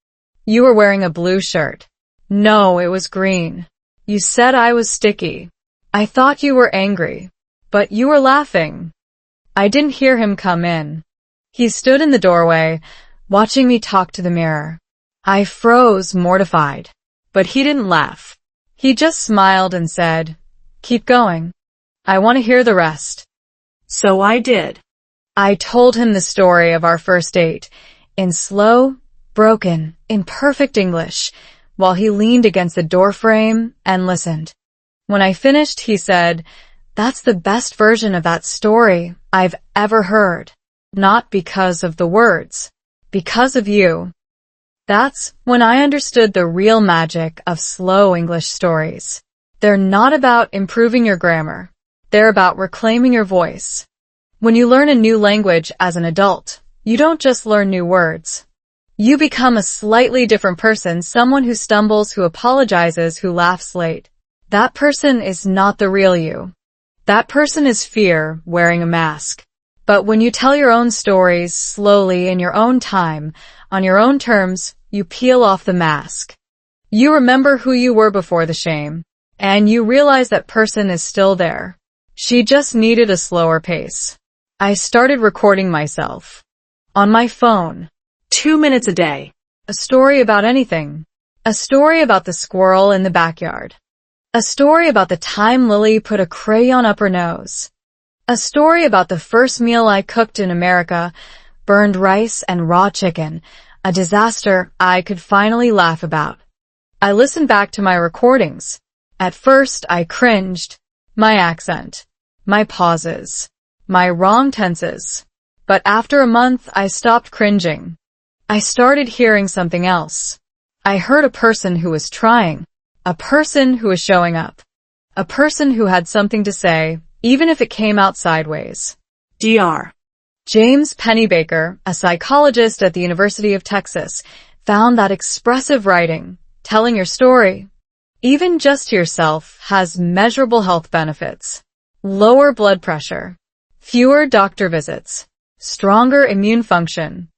You were wearing a blue shirt. No, it was green. You said I was sticky. I thought you were angry. But you were laughing. I didn't hear him come in. He stood in the doorway, watching me talk to the mirror. I froze, mortified. But he didn't laugh. He just smiled and said, "Keep going. I want to hear the rest." So I did. I told him the story of our first date, in slow, broken, imperfect English, while he leaned against the doorframe and listened. When I finished, he said, "That's the best version of that story I've ever heard. Not because of the words, because of you." That's when I understood the real magic of slow English stories. They're not about improving your grammar. They're about reclaiming your voice. When you learn a new language as an adult, you don't just learn new words. You become a slightly different person, someone who stumbles, who apologizes, who laughs late. That person is not the real you. That person is fear wearing a mask. But when you tell your own stories slowly in your own time, on your own terms, you peel off the mask. You remember who you were before the shame, and you realize that person is still there. She just needed a slower pace. I started recording myself. On my phone. 2 minutes a day. A story about anything. A story about the squirrel in the backyard. A story about the time Lily put a crayon up her nose. A story about the first meal I cooked in America, burned rice and raw chicken, a disaster I could finally laugh about. I listened back to my recordings. At first, I cringed. My accent. My pauses. My wrong tenses. But after a month, I stopped cringing. I started hearing something else. I heard a person who was trying. A person who was showing up. A person who had something to say, even if it came out sideways. Dr. James Pennebaker, a psychologist at the University of Texas, found that expressive writing, telling your story, even just to yourself, has measurable health benefits. Lower blood pressure. Fewer doctor visits. Stronger immune function.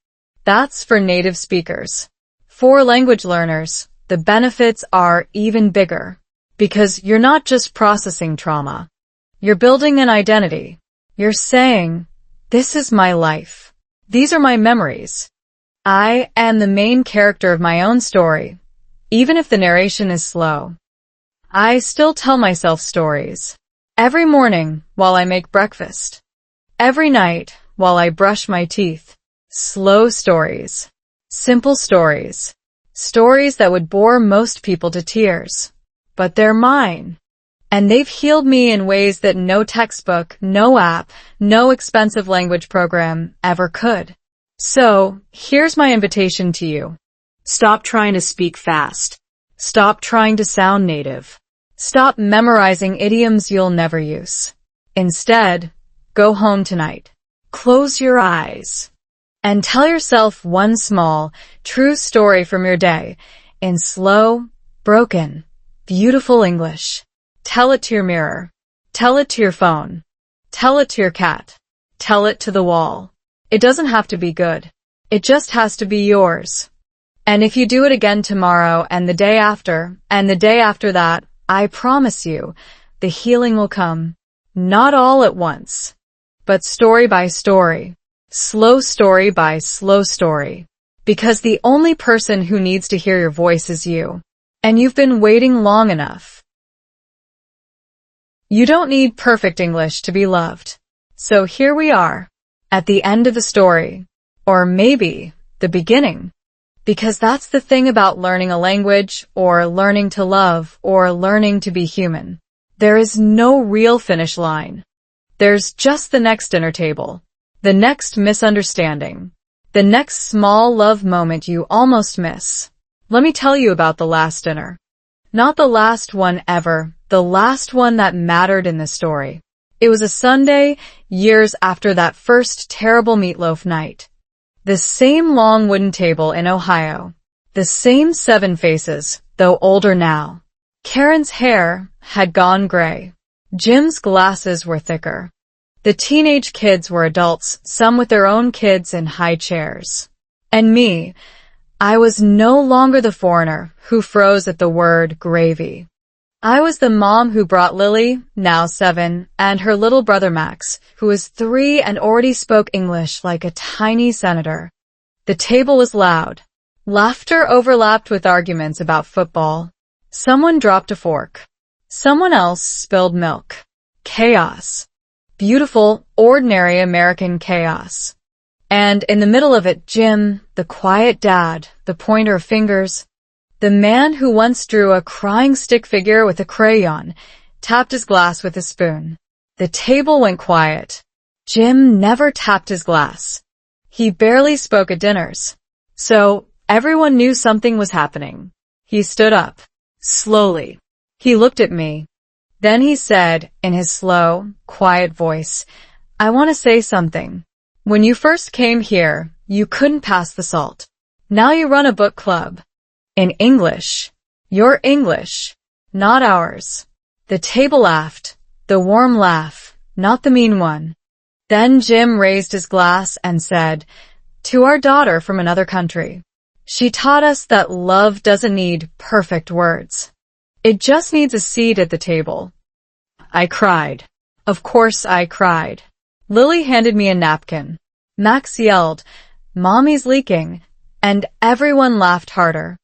That's for native speakers. For language learners, the benefits are even bigger. Because you're not just processing trauma. You're building an identity. You're saying, "This is my life. These are my memories. I am the main character of my own story." Even if the narration is slow. I still tell myself stories. Every morning while I make breakfast. Every night while I brush my teeth. Slow stories. Simple stories. Stories that would bore most people to tears. But they're mine. And they've healed me in ways that no textbook, no app, no expensive language program ever could. So, here's my invitation to you. Stop trying to speak fast. Stop trying to sound native. Stop memorizing idioms you'll never use. Instead, go home tonight. Close your eyes. And tell yourself one small, true story from your day in slow, broken, beautiful English. Tell it to your mirror. Tell it to your phone. Tell it to your cat. Tell it to the wall. It doesn't have to be good. It just has to be yours. And if you do it again tomorrow and the day after and the day after that, I promise you, the healing will come. Not all at once, but story by story, slow story by slow story. Because the only person who needs to hear your voice is you. And you've been waiting long enough. You don't need perfect English to be loved. So here we are, at the end of the story. Or maybe, the beginning. Because that's the thing about learning a language, or learning to love, or learning to be human. There is no real finish line. There's just the next dinner table. The next misunderstanding. The next small love moment you almost miss. Let me tell you about the last dinner. Not the last one ever, the last one that mattered in the story. It was a Sunday, years after that first terrible meatloaf night. The same long wooden table in Ohio. The same 7 faces, though older now. Karen's hair had gone gray. Jim's glasses were thicker. The teenage kids were adults, some with their own kids in high chairs. And me, I was no longer the foreigner who froze at the word gravy. I was the mom who brought Lily, now 7, and her little brother Max, who was 3 and already spoke English like a tiny senator. The table was loud. Laughter overlapped with arguments about football. Someone dropped a fork. Someone else spilled milk. Chaos. Beautiful, ordinary American chaos. And in the middle of it, Jim, the quiet dad, the pointer fingers, the man who once drew a crying stick figure with a crayon, tapped his glass with a spoon. The table went quiet. Jim never tapped his glass. He barely spoke at dinners. So everyone knew something was happening. He stood up. Slowly. He looked at me. Then he said, in his slow, quiet voice, "I want to say something. When you first came here, you couldn't pass the salt. Now you run a book club. In English. Your English. Not ours." The table laughed. The warm laugh, not the mean one. Then Jim raised his glass and said, "To our daughter from another country. She taught us that love doesn't need perfect words. It just needs a seat at the table." I cried. Of course I cried. Lily handed me a napkin. Max yelled, "Mommy's leaking," and everyone laughed harder.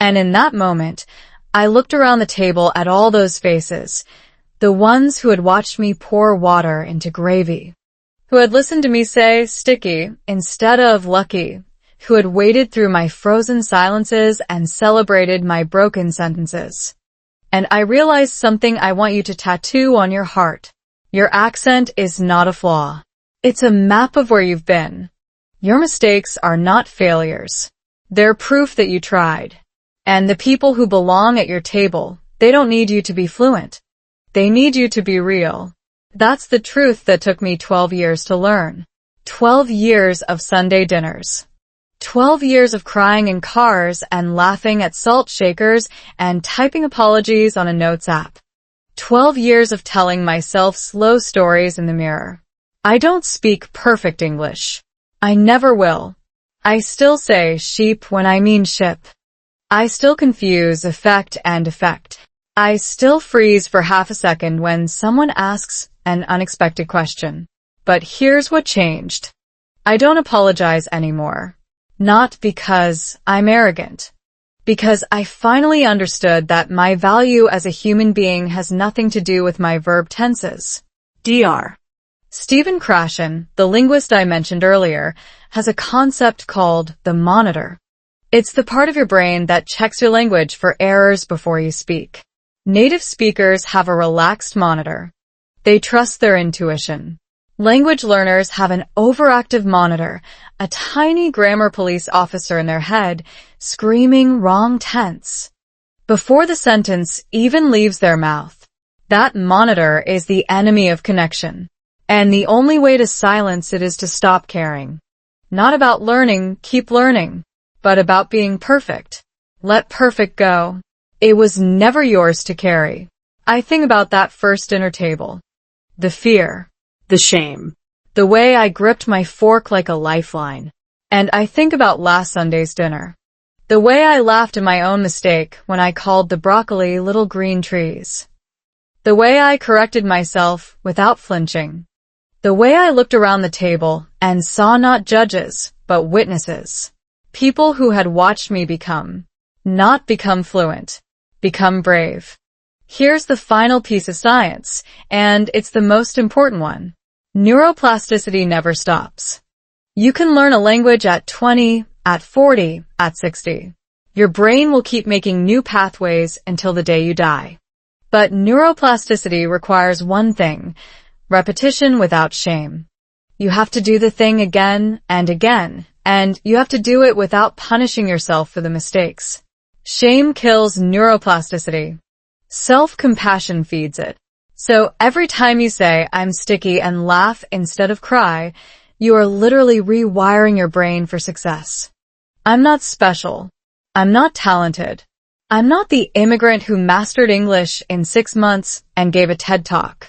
And in that moment, I looked around the table at all those faces, the ones who had watched me pour water into gravy, who had listened to me say sticky instead of lucky, who had waded through my frozen silences and celebrated my broken sentences. And I realized something I want you to tattoo on your heart. Your accent is not a flaw. It's a map of where you've been. Your mistakes are not failures. They're proof that you tried. And the people who belong at your table, they don't need you to be fluent. They need you to be real. That's the truth that took me 12 years to learn. 12 years of Sunday dinners. 12 years of crying in cars and laughing at salt shakers and typing apologies on a notes app. 12 years of telling myself slow stories in the mirror. I don't speak perfect English. I never will. I still say sheep when I mean ship. I still confuse effect and effect. I still freeze for half a second when someone asks an unexpected question. But here's what changed. I don't apologize anymore. Not because I'm arrogant. Because I finally understood that my value as a human being has nothing to do with my verb tenses. Dr. Stephen Krashen, the linguist I mentioned earlier, has a concept called the monitor. It's the part of your brain that checks your language for errors before you speak. Native speakers have a relaxed monitor. They trust their intuition. Language learners have an overactive monitor, a tiny grammar police officer in their head, screaming wrong tense before the sentence even leaves their mouth. That monitor is the enemy of connection. And the only way to silence it is to stop caring. Not about learning, keep learning, but about being perfect. Let perfect go. It was never yours to carry. I think about that first dinner table. The fear. The shame. The way I gripped my fork like a lifeline. And I think about last Sunday's dinner. The way I laughed at my own mistake when I called the broccoli little green trees. The way I corrected myself without flinching. The way I looked around the table and saw not judges, but witnesses. People who had watched me not become fluent, become brave. Here's the final piece of science, and it's the most important one. Neuroplasticity never stops. You can learn a language at 20, at 40, at 60. Your brain will keep making new pathways until the day you die. But neuroplasticity requires one thing: repetition without shame. You have to do the thing again and again, and you have to do it without punishing yourself for the mistakes. Shame kills neuroplasticity. Self-compassion feeds it. So every time you say, "I'm sticky," and laugh instead of cry, you are literally rewiring your brain for success. I'm not special. I'm not talented. I'm not the immigrant who mastered English in 6 months and gave a TED Talk.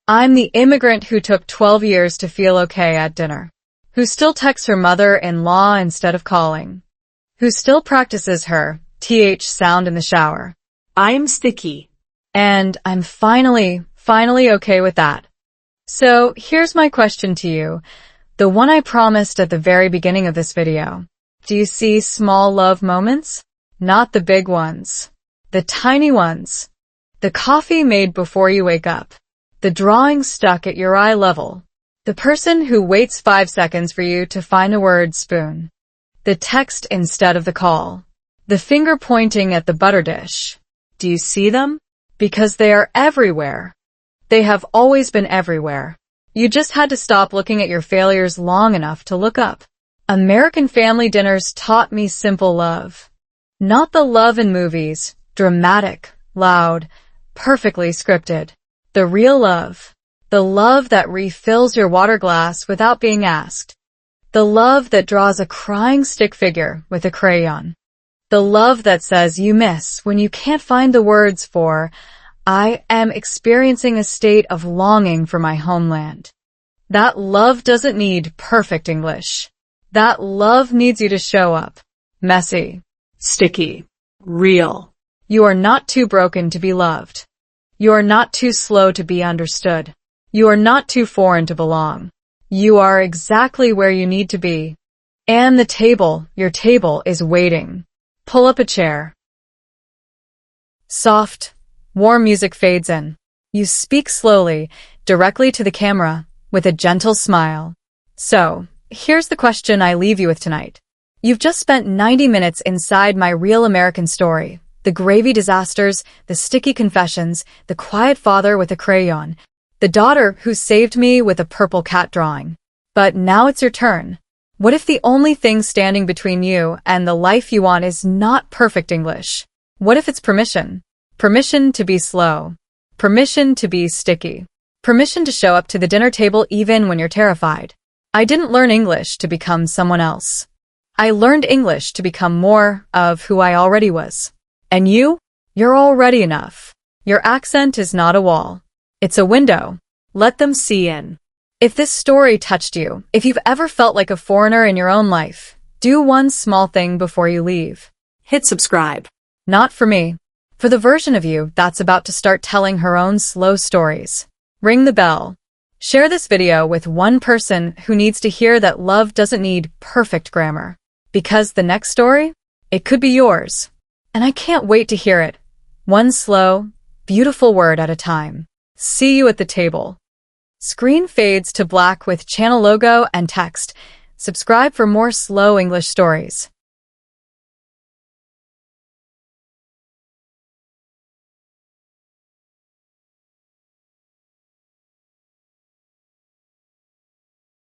I'm the immigrant who took 12 years to feel okay at dinner, who still texts her mother-in-law instead of calling, who still practices her TH sound in the shower. I'm sticky. And I'm finally okay with that. So here's my question to you, the one I promised at the very beginning of this video. Do you see small love moments? Not the big ones. The tiny ones. The coffee made before you wake up. The drawing stuck at your eye level. The person who waits 5 seconds for you to find a word spoon. The text instead of the call. The finger pointing at the butter dish. Do you see them? Because they are everywhere. They have always been everywhere. You just had to stop looking at your failures long enough to look up. American family dinners taught me simple love. Not the love in movies, dramatic, loud, perfectly scripted. The real love. The love that refills your water glass without being asked. The love that draws a crying stick figure with a crayon. The love that says you miss when you can't find the words for, I am experiencing a state of longing for my homeland. That love doesn't need perfect English. That love needs you to show up. Messy. Sticky. Real. You are not too broken to be loved. You are not too slow to be understood. You are not too foreign to belong. You are exactly where you need to be. And your table is waiting. Pull up a chair. Soft, warm music fades in. You speak slowly, directly to the camera, with a gentle smile. So, here's the question I leave you with tonight. You've just spent 90 minutes inside my real American story. The gravy disasters, the sticky confessions, the quiet father with a crayon, the daughter who saved me with a purple cat drawing. But now it's your turn. What if the only thing standing between you and the life you want is not perfect English? What if it's permission? Permission to be slow. Permission to be sticky. Permission to show up to the dinner table even when you're terrified. I didn't learn English to become someone else. I learned English to become more of who I already was. And you're already enough. Your accent is not a wall. It's a window. Let them see in. If this story touched you, if you've ever felt like a foreigner in your own life, do one small thing before you leave. Hit subscribe. Not for me. For the version of you that's about to start telling her own slow stories. Ring the bell. Share this video with one person who needs to hear that love doesn't need perfect grammar. Because the next story, it could be yours. And I can't wait to hear it. One slow, beautiful word at a time. See you at the table. Screen fades to black with channel logo and text. Subscribe for more slow English stories.